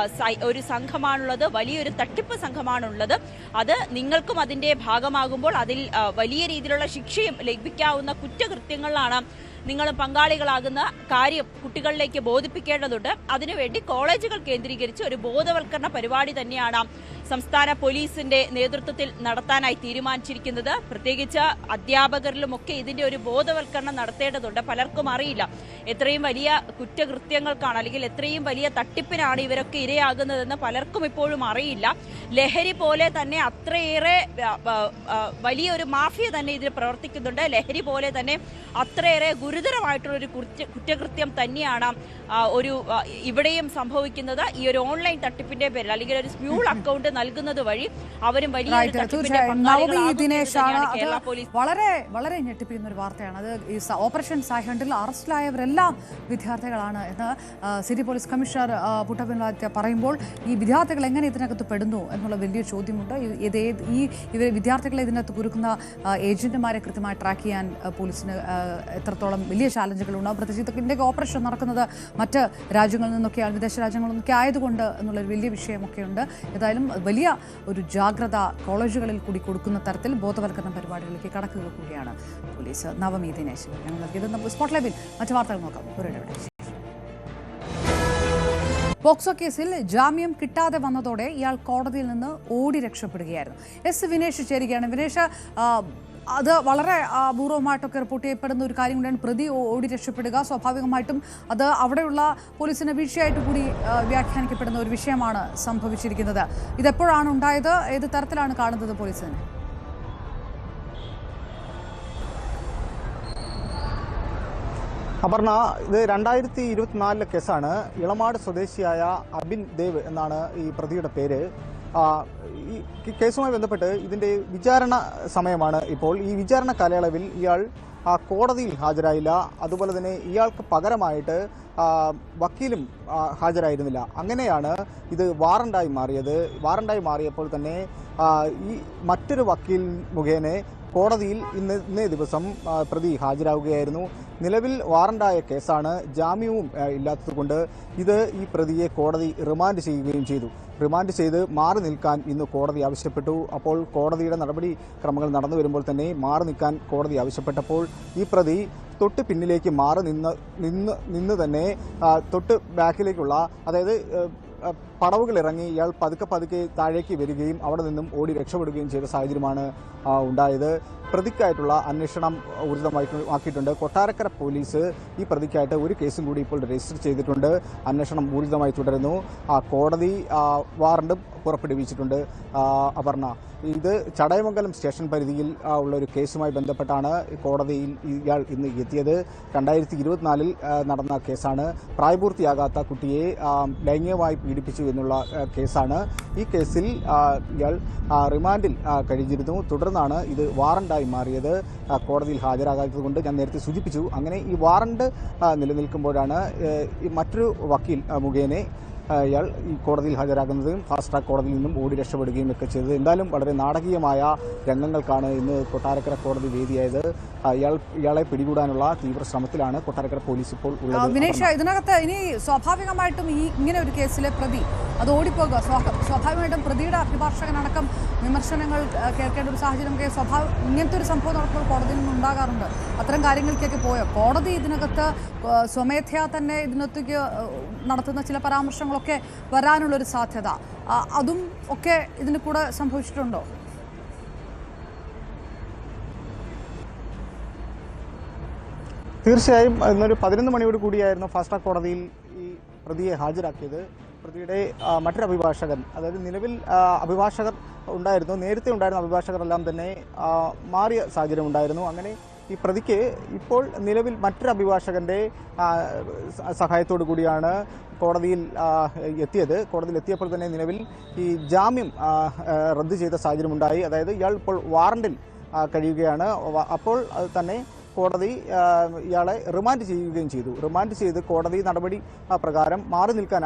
ഒരു സംഘമാണുള്ളത്, വലിയൊരു തട്ടിപ്പ് സംഘമാണുള്ളത്. അത് നിങ്ങൾക്കും അതിന്റെ ഭാഗമാകുമ്പോൾ അതിൽ വലിയ രീതിയിലുള്ള ശിക്ഷയും ലഭിക്കാവുന്ന കുറ്റകൃത്യങ്ങളിലാണ് നിങ്ങൾ പങ്കാളികളാകുന്ന കാര്യം കുട്ടികളിലേക്ക് ബോധിപ്പിക്കേണ്ടതുണ്ട്. അതിനുവേണ്ടി കോളേജുകൾ കേന്ദ്രീകരിച്ച് ഒരു ബോധവൽക്കരണ പരിപാടി തന്നെയാണ് സംസ്ഥാന പോലീസിന്റെ നേതൃത്വത്തിൽ നടത്താനായി തീരുമാനിച്ചിരിക്കുന്നത്. പ്രത്യേകിച്ച് അധ്യാപകരിലുമൊക്കെ ഇതിന്റെ ഒരു ബോധവൽക്കരണം നടത്തേണ്ടതുണ്ട്. പലർക്കും അറിയില്ല എത്രയും വലിയ കുറ്റകൃത്യങ്ങൾക്കാണ് അല്ലെങ്കിൽ എത്രയും വലിയ തട്ടിപ്പിനാണ് ഇവരൊക്കെ ഇരയാകുന്നതെന്ന് പലർക്കും ഇപ്പോഴും അറിയില്ല. ലഹരി പോലെ തന്നെ അത്രയേറെ വലിയൊരു മാഫിയ തന്നെ ഇതിൽ പ്രവർത്തിക്കുന്നുണ്ട്. ലഹരി പോലെ തന്നെ അത്രയേറെ ഗുരുതരമായിട്ടുള്ളൊരു കുറ്റകൃത്യം തന്നെയാണ് ഇവിടെയും സംഭവിക്കുന്നത്. ഈ ഒരു ഓൺലൈൻ തട്ടിപ്പിന്റെ പേരിൽ അല്ലെങ്കിൽ ഒരു സ്മ്യൂൾ അക്കൗണ്ട് നൽകുന്നത് വഴി അവരും വലിയ വളരെ വളരെ ഞെട്ടിപ്പിക്കുന്ന ഒരു വാർത്തയാണ് അത്. ഈ ഓപ്പറേഷൻ സായ്ഹണ്ടിൽ അറസ്റ്റിലായവരെല്ലാം വിദ്യാർത്ഥികളാണ് എന്ന് സിറ്റി പോലീസ് കമ്മീഷണർ പുട്ടപ്പൻ വാദ്യ പറയുമ്പോൾ ഈ വിദ്യാർത്ഥികൾ എങ്ങനെ ഇതിനകത്ത് പെടുന്നു എന്നുള്ള വലിയ ചോദ്യമുണ്ട്. വിദ്യാർത്ഥികളെ ഇതിനകത്ത് കുരുക്കുന്ന ഏജന്റുമാരെ കൃത്യമായി ട്രാക്ക് ചെയ്യാൻ പോലീസിന് എത്രത്തോളം വലിയ ചാലഞ്ചുകളുണ്ടാകും. പ്രത്യേകിച്ച് ഇതിൻ്റെയൊക്കെ ഓപ്പറേഷൻ നടക്കുന്നത് മറ്റ് രാജ്യങ്ങളിൽ നിന്നൊക്കെയാണ്, വിദേശ രാജ്യങ്ങളിൽ നിന്നൊക്കെ ആയതുകൊണ്ട് എന്നുള്ളൊരു വലിയ വിഷയമൊക്കെയുണ്ട്. ഏതായാലും വലിയ ഒരു ജാഗ്രത കോളേജുകളിൽ കൂടി കൊടുക്കുന്ന തരത്തിൽ ബോധവൽക്കരണ പരിപാടികളിലേക്ക് കടക്കുക കൂടിയാണ് പോലീസ്. നവമി ദിനേശ് ഞങ്ങൾ നൽകിയത്. സ്പോട്ട് ലൈവിൽ മറ്റു വാർത്തകൾ നോക്കാം. പോക്സോ കേസിൽ ജാമ്യം കിട്ടാതെ വന്നതോടെ ഇയാൾ കോടതിയിൽ നിന്ന് ഓടി രക്ഷപ്പെടുകയായിരുന്നു. വിനേഷ് ചേരുകയാണ്. വിനേഷ്, അത് വളരെ അപൂർവമായിട്ടൊക്കെ റിപ്പോർട്ട് ചെയ്യപ്പെടുന്ന ഒരു കാര്യം കൂടിയാണ്. പ്രതി ഓടി രക്ഷപ്പെടുക സ്വാഭാവികമായിട്ടും അത് അവിടെയുള്ള പോലീസിന് വീഴ്ചയായിട്ട് കൂടി വ്യാഖ്യാനിക്കപ്പെടുന്ന ഒരു വിഷയമാണ് സംഭവിച്ചിരിക്കുന്നത്. ഇതെപ്പോഴാണ് ഉണ്ടായത്? ഏത് തരത്തിലാണ് കാണുന്നത് പോലീസിന്? അപർണ, ഇത് 2024 കേസാണ്. ഇളമാട് സ്വദേശിയായ അബിൻ ദേവ് എന്നാണ് ഈ പ്രതിയുടെ പേര്. ഈ കേസുമായി ബന്ധപ്പെട്ട് ഇതിൻ്റെ വിചാരണ സമയമാണ് ഇപ്പോൾ. ഈ വിചാരണ കാലയളവിൽ ഇയാൾ കോടതിയിൽ ഹാജരായില്ല. അതുപോലെ തന്നെ ഇയാൾക്ക് പകരമായിട്ട് വക്കീലും ഹാജരായിരുന്നില്ല. അങ്ങനെയാണ് ഇത് വാറണ്ടായി മാറിയത്. വാറണ്ടായി മാറിയപ്പോൾ തന്നെ ഈ മറ്റൊരു വക്കീൽ മുഖേന കോടതിയിൽ ഇന്നേ ദിവസം പ്രതി ഹാജരാകുകയായിരുന്നു. നിലവിൽ വാറണ്ടായ കേസാണ്. ജാമ്യവും ഇല്ലാത്തതുകൊണ്ട് ഈ പ്രതിയെ കോടതി റിമാൻഡ് ചെയ്യുകയും ചെയ്തു. റിമാൻഡ് ചെയ്ത് മാറി നിൽക്കാൻ ഇന്ന് കോടതി ആവശ്യപ്പെട്ടു. അപ്പോൾ കോടതിയുടെ നടപടിക്രമങ്ങൾ നടന്നു വരുമ്പോൾ തന്നെ മാറി നിൽക്കാൻ കോടതി ആവശ്യപ്പെട്ടപ്പോൾ ഈ പ്രതി തൊട്ട് പിന്നിലേക്ക് മാറി നിന്ന് തന്നെ തൊട്ട് ബാക്കിലേക്കുള്ള, അതായത് പടവുകളിറങ്ങി ഇയാൾ പതുക്കെ താഴേക്ക് വരികയും അവിടെ നിന്നും ഓടി രക്ഷപ്പെടുകയും ചെയ്ത സാഹചര്യമാണ് ഉണ്ടായത്. പ്രതിക്കായിട്ടുള്ള അന്വേഷണം ഊർജിതമാക്കിയിട്ടുണ്ട്. കൊട്ടാരക്കര പോലീസ് ഈ പ്രതിക്കായിട്ട് ഒരു കേസും കൂടി ഇപ്പോൾ രജിസ്റ്റർ ചെയ്തിട്ടുണ്ട്. അന്വേഷണം ഊർജിതമായി തുടരുന്നു. കോടതി വാറണ്ട് പുറപ്പെടുവിച്ചിട്ടുണ്ട്. അപർണ, ഇത് ചടയമംഗലം സ്റ്റേഷൻ പരിധിയിൽ ഉള്ള ഒരു കേസുമായി ബന്ധപ്പെട്ടാണ് കോടതിയിൽ ഇയാൾ ഇന്ന് എത്തിയത്. 2024 നടന്ന കേസാണ്. പ്രായപൂർത്തിയാകാത്ത കുട്ടിയെ ലൈംഗികമായി പീഡിപ്പിച്ചു എന്നുള്ള കേസാണ്. ഈ കേസിൽ ഇയാൾ റിമാൻഡിൽ കഴിഞ്ഞിരുന്നു. തുടർന്നാണ് ഇത് വാറണ്ടായി മാറിയത്. കോടതിയിൽ ഹാജരാകാത്തത് കൊണ്ട് ഞാൻ നേരത്തെ സൂചിപ്പിച്ചു. അങ്ങനെ ഈ വാറണ്ട് നിലനിൽക്കുമ്പോഴാണ് മറ്റൊരു വക്കീൽ മുഖേന ഇയാൾ ഈ കോടതിയിൽ ഹാജരാകുന്നതും ഫാസ്റ്റ് ട്രാക്ക് കോടതിയിൽ നിന്നും ഓടി രക്ഷപ്പെടുകയും ഒക്കെ ചെയ്തത്. എന്തായാലും വളരെ നാടകീയമായ രംഗങ്ങൾക്കാണ് ഇന്ന് കൊട്ടാരക്കര കോടതി വേദിയായത്. ഇയാളെ പിടികൂടാനുള്ള തീവ്ര ശ്രമത്തിലാണ് കൊട്ടാരക്കര പോലീസ് ഇപ്പോൾ ഉള്ളത്. വിനേഷ്, ഇതിനകത്ത് ഇനി സ്വാഭാവികമായിട്ടും ഇങ്ങനെ ഒരു കേസിലെ പ്രതി അത് ഓടിപ്പോകുക, സ്വാഭാവികമായിട്ടും പ്രതിയുടെ അഭിഭാഷകനടക്കം വിമർശനങ്ങൾ കേൾക്കേണ്ട ഒരു സാഹചര്യം ഇങ്ങനത്തെ ഒരു സംഭവം നടക്കുമ്പോൾ കോടതിയിൽ നിന്ന് ഉണ്ടാകാറുണ്ട്. അത്തരം കാര്യങ്ങളിലേക്കൊക്കെ പോയോ കോടതി? ഇതിനകത്ത് സ്വമേധയാ തന്നെ ഇതിനകത്തേക്ക് നടത്തുന്ന ചില പരാമർശങ്ങളൊക്കെ വരാനുള്ളൊരു സാധ്യത, അതും ഒക്കെ ഇതിന് കൂടെ സംഭവിച്ചിട്ടുണ്ടോ? തീർച്ചയായും ഇന്നൊരു 11 മണിയോട് കൂടിയായിരുന്നു ഫാസ്റ്റ് ട്രാക്ക് കോടതിയിൽ ഈ പ്രതിയെ ഹാജരാക്കിയത്. പ്രതിയുടെ മറ്റൊരു അഭിഭാഷകൻ, അതായത് നിലവിൽ അഭിഭാഷകർ ഉണ്ടായിരുന്നു, നേരത്തെ ഉണ്ടായിരുന്ന അഭിഭാഷകരെല്ലാം തന്നെ മാറിയ സാഹചര്യം ഉണ്ടായിരുന്നു. അങ്ങനെ ഈ പ്രതിക്ക് ഇപ്പോൾ നിലവിൽ മറ്റൊരു അഭിഭാഷകൻ്റെ സഹായത്തോടു കൂടിയാണ് കോടതിയിൽ എത്തിയത്. കോടതിയിൽ എത്തിയപ്പോൾ തന്നെ നിലവിൽ ഈ ജാമ്യം റദ്ദ് ചെയ്ത സാഹചര്യമുണ്ടായി. അതായത് ഇയാൾ ഇപ്പോൾ വാറണ്ടിൽ കഴിയുകയാണ്. അപ്പോൾ തന്നെ കോടതി ഇയാളെ റിമാൻഡ് ചെയ്യുകയും ചെയ്തു. റിമാൻഡ് ചെയ്ത് കോടതി നടപടി പ്രകാരം മാറി നിൽക്കാൻ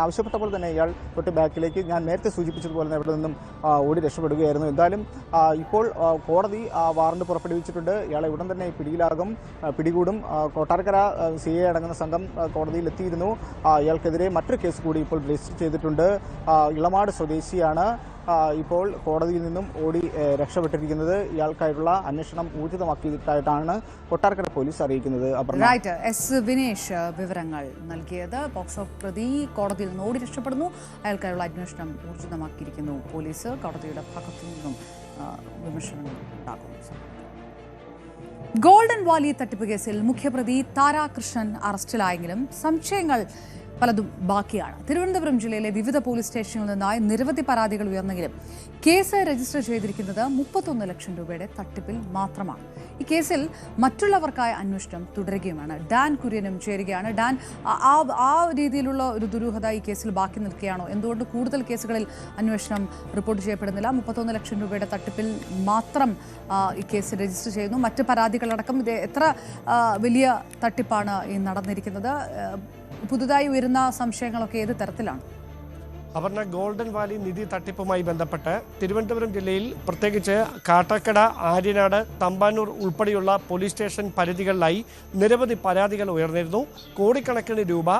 ആവശ്യപ്പെട്ടപ്പോൾ തന്നെ ഇയാൾ തൊട്ട് ബാക്കിലേക്ക്, ഞാൻ നേരത്തെ സൂചിപ്പിച്ചതുപോലെ തന്നെ ഇവിടെ നിന്നും ഓടി രക്ഷപ്പെടുകയായിരുന്നു. എന്തായാലും ഇപ്പോൾ കോടതി വാറണ്ട് പുറപ്പെടുവിച്ചിട്ടുണ്ട്. ഇയാളെ ഉടൻ തന്നെ പിടികൂടും. കൊട്ടാരക്കര CA അടങ്ങുന്ന സംഘം കോടതിയിൽ എത്തിയിരുന്നു. ഇയാൾക്കെതിരെ മറ്റൊരു കേസ് കൂടി ഇപ്പോൾ രജിസ്റ്റർ ചെയ്തിട്ടുണ്ട്. ഇളമാട് സ്വദേശിയാണ് ഇപ്പോൾ കോടതിയിൽ നിന്നും ഓടി രക്ഷപ്പെട്ടിരിക്കുന്നത്. ഇയാൾക്കായിട്ടുള്ള അന്വേഷണം ഊർജിതമാക്കിയിട്ടായിട്ടാണ് കൊട്ടാരക്കര പോലീസ് അറിയിക്കുന്നത്. എസ് വിനേഷ് വിവരങ്ങൾ നൽകിയത്. പോക്സോ പ്രതി കോടതിയിൽ നിന്ന് ഓടി രക്ഷപ്പെടുന്നു. അയാൾക്കായുള്ള അന്വേഷണം ഊർജിതമാക്കിയിരിക്കുന്നു പോലീസ്. കോടതിയുടെ ഭാഗത്തു നിന്നും വിമർശനങ്ങൾ ഉണ്ടാകുന്നു. ഗോൾഡൻ വാലി തട്ടിപ്പ് കേസിൽ മുഖ്യപ്രതി താരാകൃഷ്ണൻ അറസ്റ്റിലായെങ്കിലും സംശയങ്ങൾ പലതും ബാക്കിയാണ്. തിരുവനന്തപുരം ജില്ലയിലെ വിവിധ പോലീസ് സ്റ്റേഷനുകളിൽ നിന്നായി നിരവധി പരാതികൾ ഉയർന്നെങ്കിലും കേസ് രജിസ്റ്റർ ചെയ്തിരിക്കുന്നത് 31 ലക്ഷം രൂപയുടെ തട്ടിപ്പിൽ മാത്രമാണ്. ഈ കേസിൽ മറ്റുള്ളവർക്കായ അന്വേഷണം തുടരുകയുമാണ്. ഡാൻ കുര്യനും ചേരുകയാണ്. ഡാൻ, ആ രീതിയിലുള്ള ഒരു ദുരൂഹത ഈ കേസിൽ ബാക്കി നിൽക്കുകയാണോ? എന്തുകൊണ്ട് കൂടുതൽ കേസുകളിൽ അന്വേഷണം റിപ്പോർട്ട് ചെയ്യപ്പെടുന്നില്ല? 31 ലക്ഷം രൂപയുടെ തട്ടിപ്പിൽ മാത്രം ഈ കേസ് രജിസ്റ്റർ ചെയ്യുന്നു. മറ്റ് പരാതികളടക്കം ഇത് എത്ര വലിയ തട്ടിപ്പാണ് ഈ നടന്നിരിക്കുന്നത്? പുതുതായി ഉയരുന്ന സംശയങ്ങളൊക്കെ ഏത് തരത്തിലാണ്? അപർണ, ഗോൾഡൻ വാലി നിധി തട്ടിപ്പുമായി ബന്ധപ്പെട്ട് തിരുവനന്തപുരം ജില്ലയിൽ പ്രത്യേകിച്ച് കാട്ടാക്കട, ആര്യനാട്, തമ്പാനൂർ ഉൾപ്പെടെയുള്ള പോലീസ് സ്റ്റേഷൻ പരിധികളിലായി നിരവധി പരാതികൾ ഉയർന്നിരുന്നു. കോടിക്കണക്കിന് രൂപ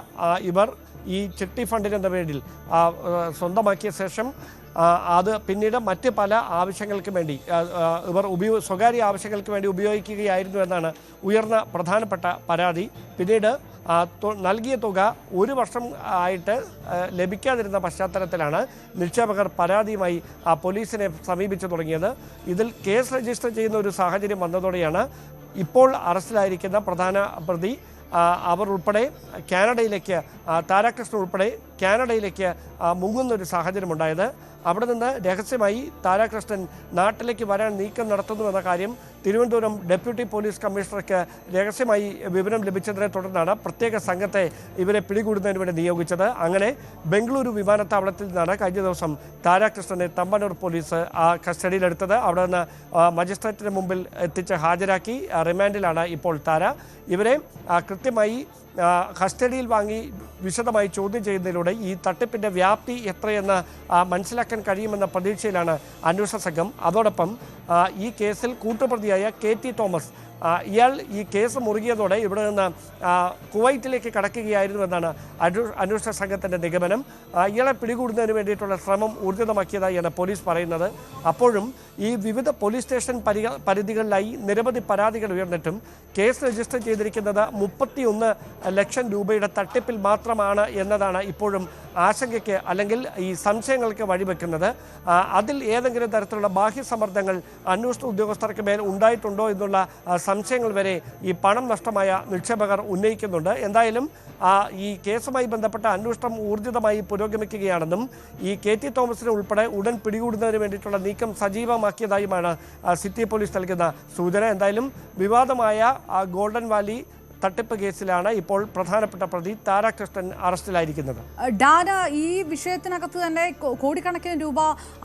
ഇവർ ഈ ചിട്ടി ഫണ്ടിനെന്ന പേരിൽ സ്വന്തമാക്കിയ ശേഷം അത് പിന്നീട് മറ്റ് പല ആവശ്യങ്ങൾക്കും വേണ്ടി ഇവർ സ്വകാര്യ ആവശ്യങ്ങൾക്ക് വേണ്ടി ഉപയോഗിക്കുകയായിരുന്നു എന്നാണ് ഉയർന്ന പ്രധാനപ്പെട്ട പരാതി. പിന്നീട് നൽകിയ തുക 1 വർഷം ആയിട്ട് ലഭിക്കാതിരുന്ന പശ്ചാത്തലത്തിലാണ് നിക്ഷേപകർ പരാതിയുമായി പോലീസിനെ സമീപിച്ചു തുടങ്ങിയത്. ഇതിൽ കേസ് രജിസ്റ്റർ ചെയ്യുന്ന ഒരു സാഹചര്യം വന്നതോടെയാണ് ഇപ്പോൾ അറസ്റ്റിലായിരിക്കുന്ന പ്രധാന പ്രതി അവർ ഉൾപ്പെടെ കാനഡയിലേക്ക്, താരാകൃഷ്ണൻ ഉൾപ്പെടെ കാനഡയിലേക്ക് മുങ്ങുന്നൊരു സാഹചര്യമുണ്ടായത്. അവിടെ നിന്ന് രഹസ്യമായി താരാകൃഷ്ണൻ നാട്ടിലേക്ക് വരാൻ നീക്കം നടത്തുന്നുവെന്ന കാര്യം തിരുവനന്തപുരം ഡെപ്യൂട്ടി പോലീസ് കമ്മീഷണർക്ക് രഹസ്യമായി വിവരം ലഭിച്ചതിനെ തുടർന്നാണ് പ്രത്യേക സംഘത്തെ ഇവരെ പിടികൂടുന്നതിന് വേണ്ടി നിയോഗിച്ചത്. അങ്ങനെ ബംഗളൂരു വിമാനത്താവളത്തിൽ നിന്നാണ് കഴിഞ്ഞ ദിവസം താരാകൃഷ്ണനെ തമ്പാനൂർ പോലീസ് കസ്റ്റഡിയിലെടുത്തത്. അവിടെ നിന്ന് മജിസ്ട്രേറ്റിന് മുമ്പിൽ എത്തിച്ച് ഹാജരാക്കി. റിമാൻഡിലാണ് ഇപ്പോൾ താര. ഇവരെ കൃത്യമായി കസ്റ്റഡിയിൽ വാങ്ങി വിശദമായി ചോദ്യം ചെയ്യുന്നതിലൂടെ ഈ തട്ടിപ്പിൻ്റെ വ്യാപ്തി എത്രയെന്ന് മനസ്സിലാക്കാൻ കഴിയുമെന്ന പ്രതീക്ഷയിലാണ് അന്വേഷണ സംഘം. അതോടൊപ്പം ഈ കേസിൽ കൂട്ടുപ്രതിയായ KT തോമസ്, ഇയാൾ ഈ കേസ് മുറുകിയതോടെ ഇവിടെ നിന്ന് കുവൈറ്റിലേക്ക് കടക്കുകയായിരുന്നുവെന്നാണ് അന്വേഷണ സംഘത്തിൻ്റെ നിഗമനം. ഇയാളെ പിടികൂടുന്നതിന് വേണ്ടിയിട്ടുള്ള ശ്രമം ഊർജിതമാക്കിയതായാണ് പോലീസ് പറയുന്നത്. അപ്പോഴും ഈ വിവിധ പോലീസ് സ്റ്റേഷൻ പരിധികളിലായി നിരവധി പരാതികൾ ഉയർന്നിട്ടും കേസ് രജിസ്റ്റർ ചെയ്തിരിക്കുന്നത് 31 ലക്ഷം രൂപയുടെ തട്ടിപ്പിൽ മാത്രമാണ് എന്നതാണ് ഇപ്പോഴും ആശങ്കയ്ക്ക് അല്ലെങ്കിൽ ഈ സംശയങ്ങൾക്ക് വഴിവെക്കുന്നത്. അതിൽ ഏതെങ്കിലും തരത്തിലുള്ള ബാഹ്യ സമ്മർദ്ദങ്ങൾ അന്വേഷണ ഉദ്യോഗസ്ഥർക്ക് മേൽ ഉണ്ടായിട്ടുണ്ടോ എന്നുള്ള സംശയങ്ങൾ വരെ ഈ പണം നഷ്ടമായ നിക്ഷേപകർ ഉന്നയിക്കുന്നുണ്ട്. എന്തായാലും ഈ കേസുമായി ബന്ധപ്പെട്ട അന്വേഷണം ഊർജിതമായി പുരോഗമിക്കുകയാണെന്നും ഈ KT തോമസിനെ ഉൾപ്പെടെ ഉടൻ പിടികൂടുന്നതിന് വേണ്ടിയിട്ടുള്ള നീക്കം സജീവമാക്കിയതായുമാണ് സിറ്റി പോലീസ് നൽകുന്ന സൂചന. എന്തായാലും വിവാദമായ ഗോൾഡൻ വാലി തട്ടിപ്പ് കേസിലാണ് ഇപ്പോൾ പ്രധാനപ്പെട്ട പ്രതി താരാകൃഷ്ണൻ അറസ്റ്റിലായിരിക്കുന്നത്. ഡാന, ഈ വിഷയത്തിനകത്ത് തന്നെ കോടിക്കണക്കിന് രൂപ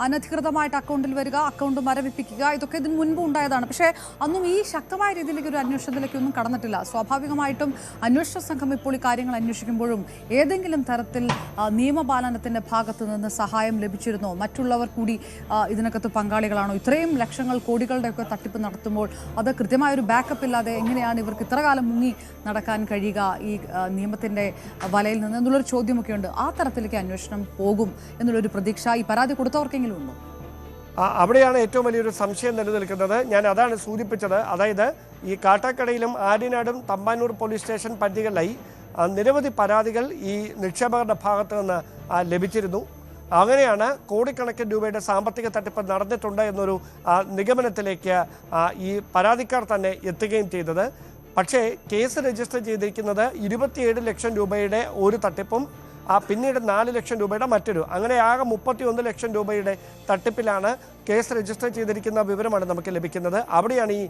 അനധികൃതമായിട്ട് അക്കൗണ്ടിൽ വരിക, അക്കൗണ്ട് മരവിപ്പിക്കുക, ഇതൊക്കെ ഇതിന് മുൻപ് ഉണ്ടായതാണ്. പക്ഷേ അന്നും ഈ ശക്തമായ രീതിയിലേക്ക് ഒരു അന്വേഷണത്തിലേക്കൊന്നും കടന്നിട്ടില്ല. സ്വാഭാവികമായിട്ടും അന്വേഷണ സംഘം ഇപ്പോൾ ഈ കാര്യങ്ങൾ അന്വേഷിക്കുമ്പോഴും ഏതെങ്കിലും തരത്തിൽ നിയമപാലനത്തിൻ്റെ ഭാഗത്തു നിന്ന് സഹായം ലഭിച്ചിരുന്നോ? മറ്റുള്ളവർ കൂടി ഇതിനകത്ത് പങ്കാളികളാണോ? ഇത്രയും ലക്ഷങ്ങൾ കോടികളുടെയൊക്കെ തട്ടിപ്പ് നടത്തുമ്പോൾ അത് കൃത്യമായൊരു ബാക്കപ്പ് ഇല്ലാതെ എങ്ങനെയാണ് ഇവർക്ക് ഇത്രകാലം മുങ്ങി നടക്കാൻ കഴിയുക ഈ നിയമത്തിൻ്റെ വലയിൽ നിന്ന് എന്നുള്ളൊരു ചോദ്യമൊക്കെ ഉണ്ട്. ആ തരത്തിലേക്ക് അന്വേഷണം പോകും എന്നുള്ളൊരു പ്രതീക്ഷ ഈ പരാതി കൊടുത്തവർക്കെങ്കിലും ഉണ്ടോ? അവിടെയാണ് ഏറ്റവും വലിയൊരു സംശയം നിലനിൽക്കുന്നത്. ഞാൻ അതാണ് സൂചിപ്പിച്ചത്. അതായത് ഈ കാട്ടാക്കടയിലും ആര്യനാടും തമ്പാനൂർ പോലീസ് സ്റ്റേഷൻ പരിധികളിലായി നിരവധി പരാതികൾ ഈ നിക്ഷേപകരുടെ ഭാഗത്ത് നിന്ന് ലഭിച്ചിരുന്നു. അങ്ങനെയാണ് കോടിക്കണക്കിന് രൂപയുടെ സാമ്പത്തിക തട്ടിപ്പ് നടന്നിട്ടുണ്ട് എന്നൊരു നിഗമനത്തിലേക്ക് ഈ പരാതിക്കാർ തന്നെ എത്തുകയും ചെയ്തത്. പക്ഷേ കേസ് രജിസ്റ്റർ ചെയ്തിരിക്കുന്നത് 27 ലക്ഷം രൂപയുടെ ഒരു തട്ടിപ്പും പിന്നീട് 4 ലക്ഷം രൂപയുടെ മറ്റൊരു, അങ്ങനെ ആകെ 31 ലക്ഷം രൂപയുടെ തട്ടിപ്പിലാണ് കേസ് രജിസ്റ്റർ ചെയ്തിരിക്കുന്ന വിവരമാണ് നമുക്ക് ലഭിക്കുന്നത്. അവിടെയാണ് ഈ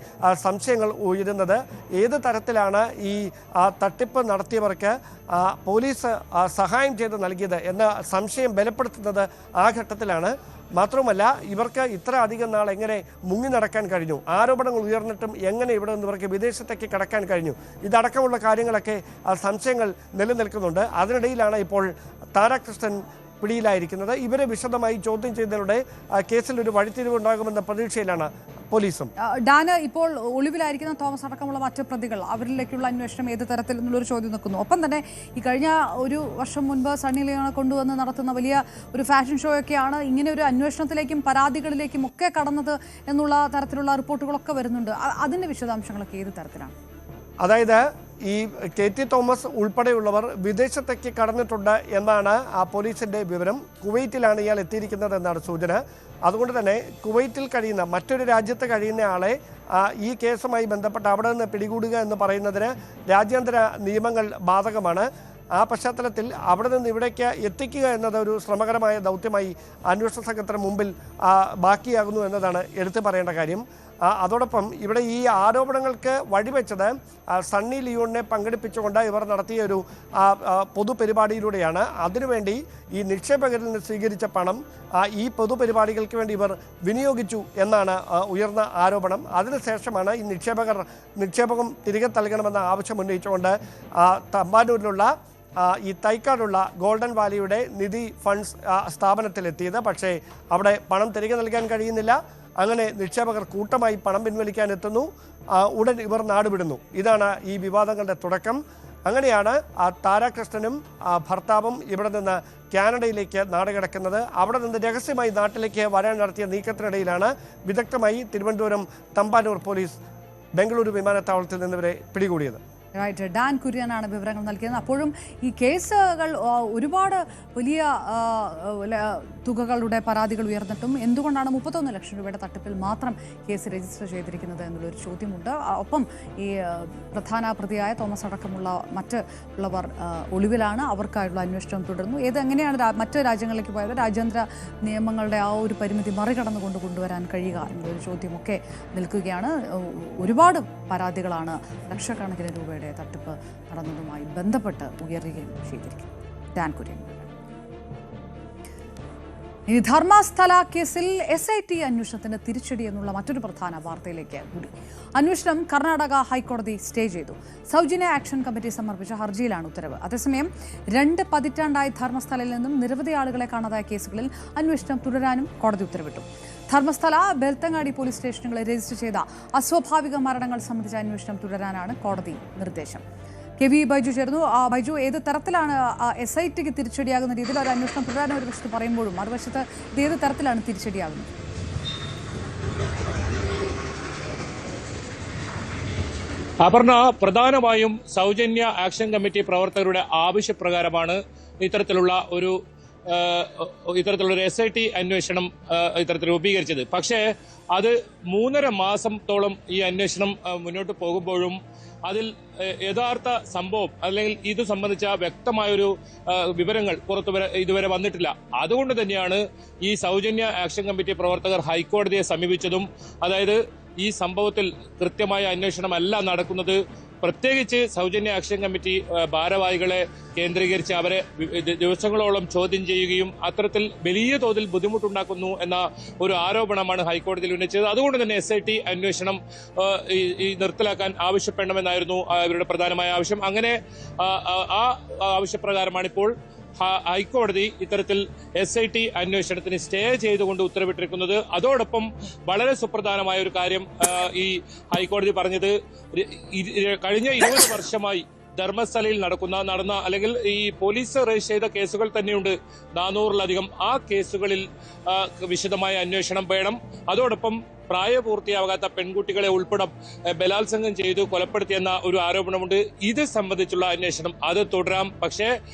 സംശയങ്ങൾ ഉയരുന്നത്. ഏത് തരത്തിലാണ് ഈ തട്ടിപ്പ് നടത്തിയവർക്ക് പോലീസ് സഹായം ചെയ്ത് നൽകിയത് എന്ന സംശയം ബലപ്പെടുത്തുന്നത് ആ ഘട്ടത്തിലാണ്. മാത്രമല്ല, ഇവർക്ക് ഇത്ര അധികം നാൾ എങ്ങനെ മുങ്ങി നടക്കാൻ കഴിഞ്ഞു, ആരോപണങ്ങൾ ഉയർന്നിട്ടും എങ്ങനെ ഇവിടെ നിന്ന് ഇവർക്ക് വിദേശത്തേക്ക് കടക്കാൻ കഴിഞ്ഞു, ഇതടക്കമുള്ള കാര്യങ്ങളൊക്കെ സംശയങ്ങൾ നിലനിൽക്കുന്നുണ്ട്. അതിനിടയിലാണ് ഇപ്പോൾ താരാകൃഷ്ണൻ പിടിയിലായിരിക്കുന്നത്. ഇവരെ വിശദമായി ചോദ്യം ചെയ്തതിലൂടെ കേസിൽ ഒരു വഴിത്തിരിവുണ്ടാകുമെന്ന പ്രതീക്ഷയിലാണ് പോലീസും. ഡാന്, ഇപ്പോൾ ഒളിവിലായിരിക്കുന്ന തോമസ് അടക്കമുള്ള മറ്റു പ്രതികൾ, അവരിലേക്കുള്ള അന്വേഷണം ഏത് തരത്തിൽ എന്നുള്ളൊരു ചോദ്യം നിൽക്കുന്നു. ഒപ്പം തന്നെ ഈ കഴിഞ്ഞ ഒരു വർഷം മുൻപ് സണ്ണി ലിയോണെ കൊണ്ടുവന്ന് നടത്തുന്ന വലിയ ഒരു ഫാഷൻ ഷോ ഒക്കെയാണ് ഇങ്ങനെ ഒരു അന്വേഷണത്തിലേക്കും പരാതികളിലേക്കും ഒക്കെ കടന്നത് എന്നുള്ള തരത്തിലുള്ള റിപ്പോർട്ടുകളൊക്കെ വരുന്നുണ്ട്. അതിൻ്റെ വിശദാംശങ്ങളൊക്കെ ഏത് തരത്തിലാണ്? അതായത് ഈ KT തോമസ് ഉൾപ്പെടെയുള്ളവർ വിദേശത്തേക്ക് കടന്നിട്ടുണ്ട് എന്നാണ് പോലീസിൻ്റെ വിവരം. കുവൈറ്റിലാണ് ഇയാൾ എത്തിയിരിക്കുന്നത് എന്നാണ് സൂചന. അതുകൊണ്ട് തന്നെ കുവൈറ്റിൽ കഴിയുന്ന മറ്റൊരു രാജ്യത്ത് കഴിയുന്ന ആളെ ഈ കേസുമായി ബന്ധപ്പെട്ട് അവിടെ നിന്ന് പിടികൂടുക എന്ന് പറയുന്നതിന് രാജ്യാന്തര നിയമങ്ങൾ ബാധകമാണ്. ആ പശ്ചാത്തലത്തിൽ അവിടെ നിന്ന് ഇവിടേക്ക് എത്തിക്കുക എന്നത് ഒരു ശ്രമകരമായ ദൗത്യമായി അന്വേഷണ സംഘത്തിന് മുമ്പിൽ ബാക്കിയാകുന്നു എന്നതാണ് എടുത്തു പറയേണ്ട കാര്യം. അതോടൊപ്പം ഇവിടെ ഈ ആരോപണങ്ങൾക്ക് വഴിവെച്ചത് സണ്ണി ലിയോണിനെ പങ്കെടുപ്പിച്ചുകൊണ്ട് ഇവർ നടത്തിയ ഒരു പൊതുപരിപാടിയിലൂടെയാണ്. അതിനുവേണ്ടി ഈ നിക്ഷേപകരിൽ നിന്ന് സ്വീകരിച്ച പണം ഈ പൊതുപരിപാടികൾക്ക് വേണ്ടി ഇവർ വിനിയോഗിച്ചു എന്നാണ് ഉയർന്ന ആരോപണം. അതിനുശേഷമാണ് ഈ നിക്ഷേപകം തിരികെ നൽകണമെന്ന ആവശ്യം ഉന്നയിച്ചുകൊണ്ട് തമ്പാനൂരിലുള്ള ഈ തൈക്കാടുള്ള ഗോൾഡൻ വാലിയുടെ നിധി ഫണ്ട്സ് സ്ഥാപനത്തിലെത്തിയത്. പക്ഷേ അവിടെ പണം തിരികെ നൽകാൻ കഴിയുന്നില്ല. അങ്ങനെ നിക്ഷേപകർ കൂട്ടമായി പണം പിൻവലിക്കാൻ എത്തുന്നു. ഉടൻ ഇവർ നാടുവിടുന്നു. ഇതാണ് ഈ വിവാദങ്ങളുടെ തുടക്കം. അങ്ങനെയാണ് താരാകൃഷ്ണനും ഭർത്താവും ഇവിടെ നിന്ന് കാനഡയിലേക്ക് നാടുകടക്കുന്നത്. അവിടെ നിന്ന് രഹസ്യമായി നാട്ടിലേക്ക് വരാൻ നടത്തിയ നീക്കത്തിനിടയിലാണ് വിദഗ്ധമായി തിരുവനന്തപുരം തമ്പാനൂർ പോലീസ് ബംഗളൂരു വിമാനത്താവളത്തിൽ നിന്നിവരെ പിടികൂടിയത്. റൈറ്റ്, ഡാൻ കുര്യനാണ് വിവരങ്ങൾ നൽകിയത്. അപ്പോഴും ഈ കേസുകൾ ഒരുപാട് വലിയ തുകകളുടെ പരാതികൾ ഉയർന്നിട്ടും എന്തുകൊണ്ടാണ് 31 ലക്ഷം രൂപയുടെ തട്ടിപ്പിൽ മാത്രം കേസ് രജിസ്റ്റർ ചെയ്തിരിക്കുന്നത് എന്നുള്ളൊരു ചോദ്യമുണ്ട്. ഒപ്പം ഈ പ്രധാന പ്രതിയായ തോമസ് അടക്കമുള്ള മറ്റുള്ളവർ ഒളിവിലാണ്. അവർക്കായുള്ള അന്വേഷണം തുടരുന്നു. എങ്ങനെയാണ് മറ്റ് രാജ്യങ്ങളിലേക്ക് പോയത്? രാജ്യാന്തര നിയമങ്ങളുടെ ആ ഒരു പരിമിതി മറികടന്നുകൊണ്ട് കൊണ്ടുവരാൻ കഴിയുക എന്നുള്ളൊരു ചോദ്യമൊക്കെ നിൽക്കുകയാണ്. ഒരുപാട് പരാതികളാണ് ലക്ഷക്കണക്കിന് രൂപയുടെ തട്ടിപ്പ് നടന്നതുമായി ബന്ധപ്പെട്ട് ഉയരുകയും ചെയ്തിരിക്കുന്നു. ഡാൻ കുര്യൻ. ഇനി ധർമ്മസ്ഥല കേസിൽ SIT അന്വേഷണത്തിന് തിരിച്ചടി എന്നുള്ള മറ്റൊരു പ്രധാന വാർത്തയിലേക്ക് കൂടി. അന്വേഷണം കർണാടക ഹൈക്കോടതി സ്റ്റേ ചെയ്തു. സൗജന്യ ആക്ഷൻ കമ്മിറ്റി സമർപ്പിച്ച ഹർജിയിലാണ് ഉത്തരവ്. അതേസമയം 2 പതിറ്റാണ്ടായി ധർമ്മസ്ഥലയിൽ നിന്നും നിരവധി ആളുകളെ കാണാതായ കേസുകളിൽ അന്വേഷണം തുടരാനും കോടതി ഉത്തരവിട്ടു. ധർമ്മസ്ഥല, ബെൽത്തങ്ങാടി പോലീസ് സ്റ്റേഷനുകളിൽ രജിസ്റ്റർ ചെയ്ത അസ്വാഭാവിക മരണങ്ങൾ സംബന്ധിച്ച അന്വേഷണം തുടരാനാണ് കോടതി നിർദ്ദേശം. KV ബൈജു ചേർന്നു. ബൈജു, ഏത് തരത്തിലാണ് SITക്ക് തിരിച്ചടിയാകുന്ന രീതിയിൽ ഒരു അന്വേഷണം തുടരാൻ ഒരു വശത്ത് പറയുമ്പോഴും മറുവശത്ത് ഇത് ഏത് തരത്തിലാണ് തിരിച്ചടിയാകുന്നത്? അപർണ, പ്രധാനമായും സൗജന്യ ആക്ഷൻ കമ്മിറ്റി പ്രവർത്തകരുടെ ആവശ്യപ്രകാരമാണ് ഇത്തരത്തിലുള്ള SIT അന്വേഷണം ഇത്തരത്തിൽ രൂപീകരിച്ചത്. പക്ഷേ അത് 3.5 മാസത്തോളം ഈ അന്വേഷണം മുന്നോട്ട് പോകുമ്പോഴും അതിൽ യഥാർത്ഥ സംഭവം അല്ലെങ്കിൽ ഇത് സംബന്ധിച്ച വ്യക്തമായൊരു വിവരങ്ങൾ ഇതുവരെ വന്നിട്ടില്ല. അതുകൊണ്ട് തന്നെയാണ് ഈ സൗജന്യ ആക്ഷൻ കമ്മിറ്റി പ്രവർത്തകർ ഹൈക്കോടതിയെ സമീപിച്ചതും. അതായത് ഈ സംഭവത്തിൽ കൃത്യമായ അന്വേഷണമല്ല നടക്കുന്നത്, പ്രത്യേകിച്ച് സൗജന്യ ആക്ഷൻ കമ്മിറ്റി ഭാരവാഹികളെ കേന്ദ്രീകരിച്ച് അവരെ ദിവസങ്ങളോളം ചോദ്യം ചെയ്യുകയും അത്തരത്തിൽ വലിയ തോതിൽ ബുദ്ധിമുട്ടുണ്ടാക്കുന്നു എന്ന ഒരു ആരോപണമാണ് ഹൈക്കോടതിയിൽ ഉന്നയിച്ചത്. അതുകൊണ്ട് തന്നെ SIT അന്വേഷണം നിർത്തലാക്കാൻ ആവശ്യപ്പെടണമെന്നായിരുന്നു ഇവരുടെ പ്രധാനമായ ആവശ്യം. അങ്ങനെ ആ ആവശ്യപ്രകാരമാണ് ഇപ്പോൾ ഹൈക്കോടതി ഇത്തരത്തിൽ SIT അന്വേഷണത്തിന് സ്റ്റേ ചെയ്തുകൊണ്ട് ഉത്തരവിട്ടിരിക്കുന്നത്. അതോടൊപ്പം വളരെ സുപ്രധാനമായ ഒരു കാര്യം ഈ ഹൈക്കോടതി പറഞ്ഞത്, കഴിഞ്ഞ 20 വർഷമായി ധർമ്മസ്ഥലയിൽ നടന്ന അല്ലെങ്കിൽ ഈ പോലീസ് രജിസ്റ്റർ ചെയ്ത കേസുകൾ തന്നെയുണ്ട് 400-ലധികം. ആ കേസുകളിൽ വിശദമായ അന്വേഷണം വേണം. അതോടൊപ്പം പ്രായപൂർത്തിയാകാത്ത പെൺകുട്ടികളെ ഉൾപ്പെടെ ബലാത്സംഗം ചെയ്തു കൊലപ്പെടുത്തിയെന്ന ഒരു ആരോപണമുണ്ട്. ഇത് സംബന്ധിച്ചുള്ള അന്വേഷണം അത് തുടരാം. പക്ഷേ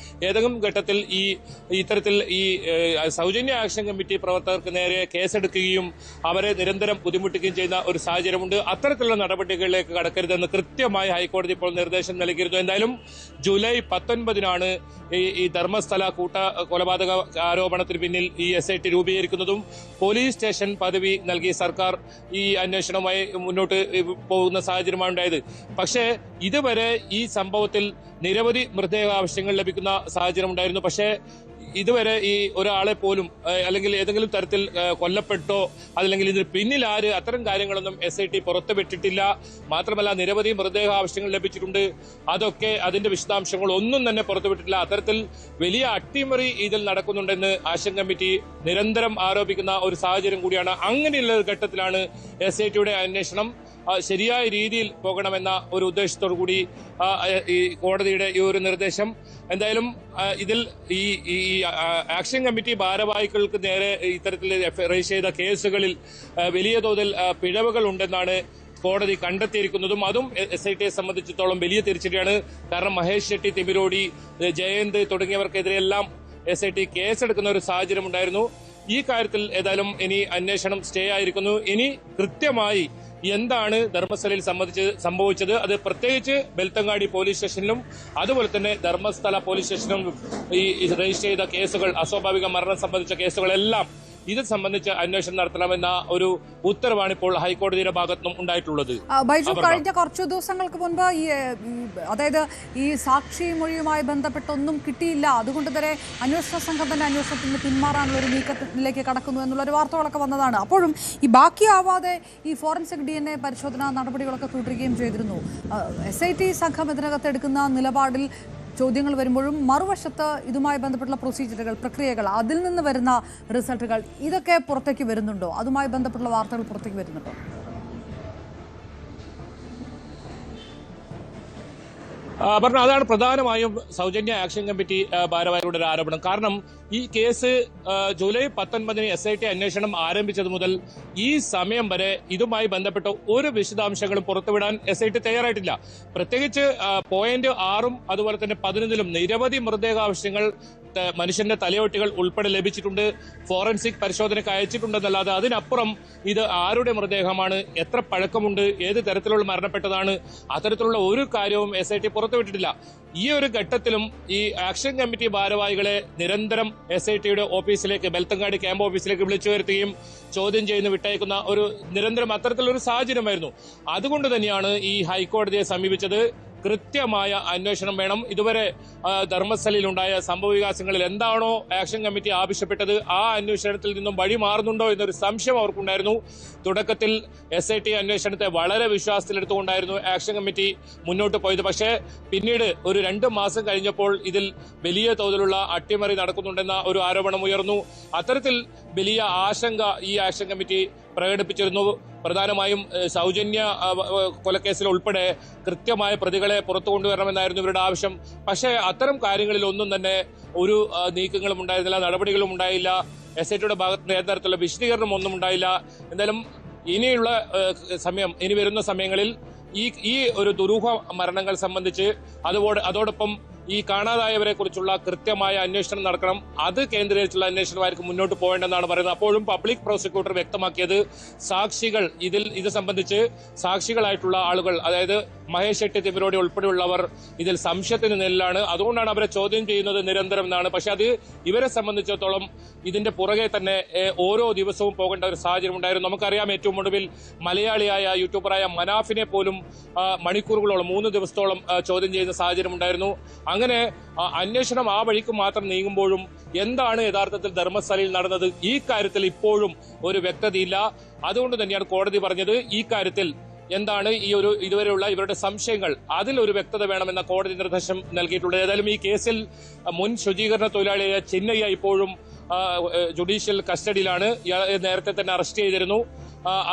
ഏതെങ്കിലും ഘട്ടത്തിൽ ഇത്തരത്തിൽ സൗജന്യ ആക്ഷൻ കമ്മിറ്റി പ്രവർത്തകർക്ക് നേരെ കേസെടുക്കുകയും അവരെ നിരന്തരം ബുദ്ധിമുട്ടുകയും ചെയ്യുന്ന ഒരു സാഹചര്യമുണ്ട്. അത്തരത്തിലുള്ള നടപടികളിലേക്ക് കടക്കരുതെന്ന് കൃത്യമായി ഹൈക്കോടതി ഇപ്പോൾ നിർദ്ദേശം നൽകിയിരുന്നു. എന്തായാലും ജൂലൈ 19-നാണ് ഈ ധർമ്മസ്ഥല കൊലപാതക ആരോപണത്തിന് പിന്നിൽ ഈ SIT രൂപീകരിക്കുന്നതും പോലീസ് സ്റ്റേഷൻ പദവി നൽകി സർക്കാർ ഈ അന്വേഷണവുമായി മുന്നോട്ട് പോകുന്ന സാഹചര്യമാണ് ഉണ്ടായത്. പക്ഷേ ഇതുവരെ ഈ സംഭവത്തിൽ നിരവധി മൃതദേഹാവശിഷ്ടങ്ങൾ ലഭിക്കുന്ന സാഹചര്യം ഉണ്ടായിരുന്നു. പക്ഷേ ഇതുവരെ ഈ ഒരാളെ പോലും അല്ലെങ്കിൽ ഏതെങ്കിലും തരത്തിൽ കൊല്ലപ്പെട്ടോ അല്ലെങ്കിൽ ഇതിന് പിന്നിൽ ആര്, അത്തരം കാര്യങ്ങളൊന്നും SIT പുറത്തുവിട്ടിട്ടില്ല. മാത്രമല്ല നിരവധി മൃതദേഹാവശിഷ്ടങ്ങൾ ലഭിച്ചിട്ടുണ്ട്. അതൊക്കെ അതിന്റെ വിശദാംശങ്ങൾ ഒന്നും തന്നെ പുറത്തുവിട്ടിട്ടില്ല. അത്തരത്തിൽ വലിയ അട്ടിമറി ഇതിൽ നടക്കുന്നുണ്ടെന്ന് ആക്ഷൻ കമ്മിറ്റി നിരന്തരം ആരോപിക്കുന്ന ഒരു സാഹചര്യം കൂടിയാണ്. അങ്ങനെയുള്ള ഒരു ഘട്ടത്തിലാണ് SITയുടെ അന്വേഷണം ശരിയായ രീതിയിൽ പോകണമെന്ന ഒരു ഉദ്ദേശത്തോടു കൂടി ഈ കോടതിയുടെ ഈ ഒരു നിർദ്ദേശം. എന്തായാലും ഇതിൽ ഈ ആക്ഷൻ കമ്മിറ്റി ഭാരവാഹികൾക്ക് നേരെ ഇത്തരത്തിൽ രജിസ്റ്റർ ചെയ്ത കേസുകളിൽ വലിയ തോതിൽ പിഴവുകൾ ഉണ്ടെന്നാണ് കോടതി കണ്ടെത്തിയിരിക്കുന്നതും. അതും SITയെ സംബന്ധിച്ചിടത്തോളം വലിയ തിരിച്ചടിയാണ്. കാരണം മഹേഷ് ഷെട്ടി, തിമിരോടി, ജയന്ത് തുടങ്ങിയവർക്കെതിരെയെല്ലാം SIT കേസെടുക്കുന്ന ഒരു സാഹചര്യം ഉണ്ടായിരുന്നു. ഈ കാര്യത്തിൽ ഏതായാലും ഇനി അന്വേഷണം സ്റ്റേ ആയിരിക്കുന്നു. ഇനി കൃത്യമായി എന്താണ് ധർമ്മസ്ഥലയിൽ സംഭവിച്ചത്, അത് പ്രത്യേകിച്ച് ബെൽത്തങ്ങാടി പോലീസ് സ്റ്റേഷനിലും അതുപോലെ തന്നെ ധർമ്മസ്ഥല പോലീസ് സ്റ്റേഷനിലും ഈ രജിസ്റ്റർ ചെയ്ത കേസുകൾ, അസ്വാഭാവിക മരണം സംബന്ധിച്ച കേസുകളെല്ലാം ഇത് സംബന്ധിച്ച് അന്വേഷണം നടത്തണമെന്ന ഒരു ഉത്തരവാണ് ഇപ്പോൾ ഹൈക്കോടതിയുടെ ഭാഗത്തുനിന്നും ഉണ്ടായിട്ടുള്ളത്. ബൈജു, കഴിഞ്ഞ കുറച്ചു ദിവസങ്ങൾക്ക് മുൻപ് അതായത് ഈ സാക്ഷി മൊഴിയുമായി ബന്ധപ്പെട്ടൊന്നും കിട്ടിയില്ല, അതുകൊണ്ട് തന്നെ അന്വേഷണ സംഘം തന്നെ അന്വേഷണത്തിൽ നിന്ന് പിന്മാറാനുള്ള ഒരു നീക്കത്തിലേക്ക് കടക്കുന്നു എന്നുള്ളൊരു വാർത്തകളൊക്കെ വന്നതാണ്. അപ്പോഴും ഈ ബാക്കിയാവാതെ ഈ ഫോറൻസിക് DNA പരിശോധന നടപടികളൊക്കെ തുടരുകയും ചെയ്തിരുന്നു. SIT സംഘം ഇതിനകത്ത് എടുക്കുന്ന നിലപാടിൽ ചോദ്യങ്ങൾ വരുമ്പോഴും മറുവശത്ത് ഇതുമായി ബന്ധപ്പെട്ടുള്ള പ്രൊസീജിയറുകൾ, പ്രക്രിയകൾ, അതിൽ നിന്ന് വരുന്ന റിസൾട്ടുകൾ, ഇതൊക്കെ പുറത്തേക്ക് വരുന്നുണ്ടോ? അതുമായി ബന്ധപ്പെട്ടുള്ള വാർത്തകൾ പുറത്തേക്ക് വരുന്നുണ്ടോ? പറഞ്ഞ അതാണ് പ്രധാനമായും സൗജന്യ ആക്ഷൻ കമ്മിറ്റി ഭാരവാഹികളുടെ ഒരു ആരോപണം. കാരണം ഈ കേസ് ജൂലൈ 19 SIT അന്വേഷണം ആരംഭിച്ചത് മുതൽ ഈ സമയം വരെ ഇതുമായി ബന്ധപ്പെട്ട ഒരു വിശദാംശങ്ങളും പുറത്തുവിടാൻ SIT തയ്യാറായിട്ടില്ല. പ്രത്യേകിച്ച് പോയിന്റ് 6 അതുപോലെ തന്നെ 11 നിരവധി മൃതദേഹാവശിഷ്ടങ്ങൾ മനുഷ്യന്റെ തലയോട്ടികൾ ഉൾപ്പെടെ ലഭിച്ചിട്ടുണ്ട്, ഫോറൻസിക് പരിശോധനയ്ക്ക് അയച്ചിട്ടുണ്ടെന്നല്ലാതെ അതിനപ്പുറം ഇത് ആരുടെ മൃതദേഹമാണ്, എത്ര പഴക്കമുണ്ട്, ഏത് തരത്തിലുള്ള മരണപ്പെട്ടതാണ്, അത്തരത്തിലുള്ള ഒരു കാര്യവും SIT പുറത്തുവിട്ടിട്ടില്ല. ഈ ഒരു ഘട്ടത്തിലും ഈ ആക്ഷൻ കമ്മിറ്റി ഭാരവാഹികളെ നിരന്തരം SITയുടെ ഓഫീസിലേക്ക്, ബെൽത്തങ്ങാടി ക്യാമ്പ് ഓഫീസിലേക്ക് വിളിച്ചു വരുത്തുകയും ചോദ്യം ചെയ്യുന്ന വിട്ടയക്കുന്ന ഒരു നിരന്തരം അത്തരത്തിലൊരു സാഹചര്യമായിരുന്നു. അതുകൊണ്ട് തന്നെയാണ് ഈ ഹൈക്കോടതിയെ സമീപിച്ചത്. കൃത്യമായ അന്വേഷണം വേണം. ഇതുവരെ ധർമ്മസ്ഥലയിലുണ്ടായ സംഭവവികാസങ്ങളിൽ എന്താണോ ആക്ഷൻ കമ്മിറ്റി ആവശ്യപ്പെട്ടത് ആ അന്വേഷണത്തിൽ നിന്നും വഴി മാറുന്നുണ്ടോ എന്നൊരു സംശയം അവർക്കുണ്ടായിരുന്നു. തുടക്കത്തിൽ SIT അന്വേഷണത്തെ വളരെ വിശ്വാസത്തിലെടുത്തുകൊണ്ടായിരുന്നു ആക്ഷൻ കമ്മിറ്റി മുന്നോട്ട് പോയത്. പക്ഷേ പിന്നീട് ഒരു 2 മാസം കഴിഞ്ഞപ്പോൾ ഇതിൽ വലിയ തോതിലുള്ള അട്ടിമറി നടക്കുന്നുണ്ടെന്ന ഒരു ആരോപണം ഉയർന്നു. അത്തരത്തിൽ വലിയ ആശങ്ക ഈ ആക്ഷൻ കമ്മിറ്റി പ്രകടിപ്പിച്ചിരുന്നു. പ്രധാനമായും സൗജന്യ കൊലക്കേസിൽ ഉൾപ്പെടെ കൃത്യമായ പ്രതികളെ പുറത്തു കൊണ്ടുവരണമെന്നായിരുന്നു ഇവരുടെ ആവശ്യം. പക്ഷേ അത്തരം കാര്യങ്ങളിൽ ഒന്നും തന്നെ ഒരു നീക്കങ്ങളും ഉണ്ടായിരുന്നില്ല, നടപടികളും ഉണ്ടായില്ല. SITയുടെ ഭാഗത്ത് നിന്ന് ഏതരത്തിലുള്ള വിശദീകരണം ഒന്നും ഉണ്ടായില്ല. എന്തായാലും ഇനിയുള്ള സമയം, ഇനി വരുന്ന സമയങ്ങളിൽ ഈ ഒരു ദുരൂഹ മരണങ്ങൾ സംബന്ധിച്ച് അതോടൊപ്പം ഈ കാണാതായവരെ കുറിച്ചുള്ള കൃത്യമായ അന്വേഷണം നടക്കണം. അത് കേന്ദ്രീകരിച്ചുള്ള അന്വേഷണമായിരിക്കും മുന്നോട്ട് പോകേണ്ടെന്നാണ് പറയുന്നത്. അപ്പോഴും പബ്ലിക് പ്രോസിക്യൂട്ടർ വ്യക്തമാക്കിയത് സാക്ഷികൾ ഇത് സംബന്ധിച്ച് സാക്ഷികളായിട്ടുള്ള ആളുകൾ, അതായത് മഹേഷ് ഷെട്ടി, തിമിരോടി ഉൾപ്പെടെയുള്ളവർ ഇതിൽ സംശയത്തിന് നിഴലിലാണ്. അതുകൊണ്ടാണ് അവരെ ചോദ്യം ചെയ്യുന്നത് നിരന്തരം എന്നാണ്. പക്ഷെ അത് ഇവരെ സംബന്ധിച്ചിടത്തോളം ഇതിന്റെ പുറകെ തന്നെ ഓരോ ദിവസവും പോകേണ്ട ഒരു സാഹചര്യം ഉണ്ടായിരുന്നു. നമുക്കറിയാം, ഏറ്റവും ഒടുവിൽ മലയാളിയായ യൂട്യൂബറായ മനാഫിനെ പോലും മണിക്കൂറുകളോളം 3 ദിവസത്തോളം ചോദ്യം ചെയ്യുന്ന സാഹചര്യം ഉണ്ടായിരുന്നു. അങ്ങനെ അന്വേഷണം ആ വഴിക്ക് മാത്രം നീങ്ങുമ്പോഴും എന്താണ് യഥാർത്ഥത്തിൽ ധർമ്മസ്ഥലയിൽ നടന്നത് ഈ കാര്യത്തിൽ ഇപ്പോഴും ഒരു വ്യക്തതയില്ല. അതുകൊണ്ട് തന്നെയാണ് കോടതി പറഞ്ഞത് ഈ കാര്യത്തിൽ എന്താണ് ഇതുവരെയുള്ള ഇവരുടെ സംശയങ്ങൾ, അതിലൊരു വ്യക്തത വേണമെന്ന കോടതി നിർദ്ദേശം നൽകിയിട്ടുള്ളത്. ഏതായാലും ഈ കേസിൽ മുൻ ശുചീകരണ തൊഴിലാളിയായ ചിന്നയ്യ ഇപ്പോഴും ജുഡീഷ്യൽ കസ്റ്റഡിയിലാണ്. നേരത്തെ തന്നെ അറസ്റ്റ് ചെയ്തിരുന്നു.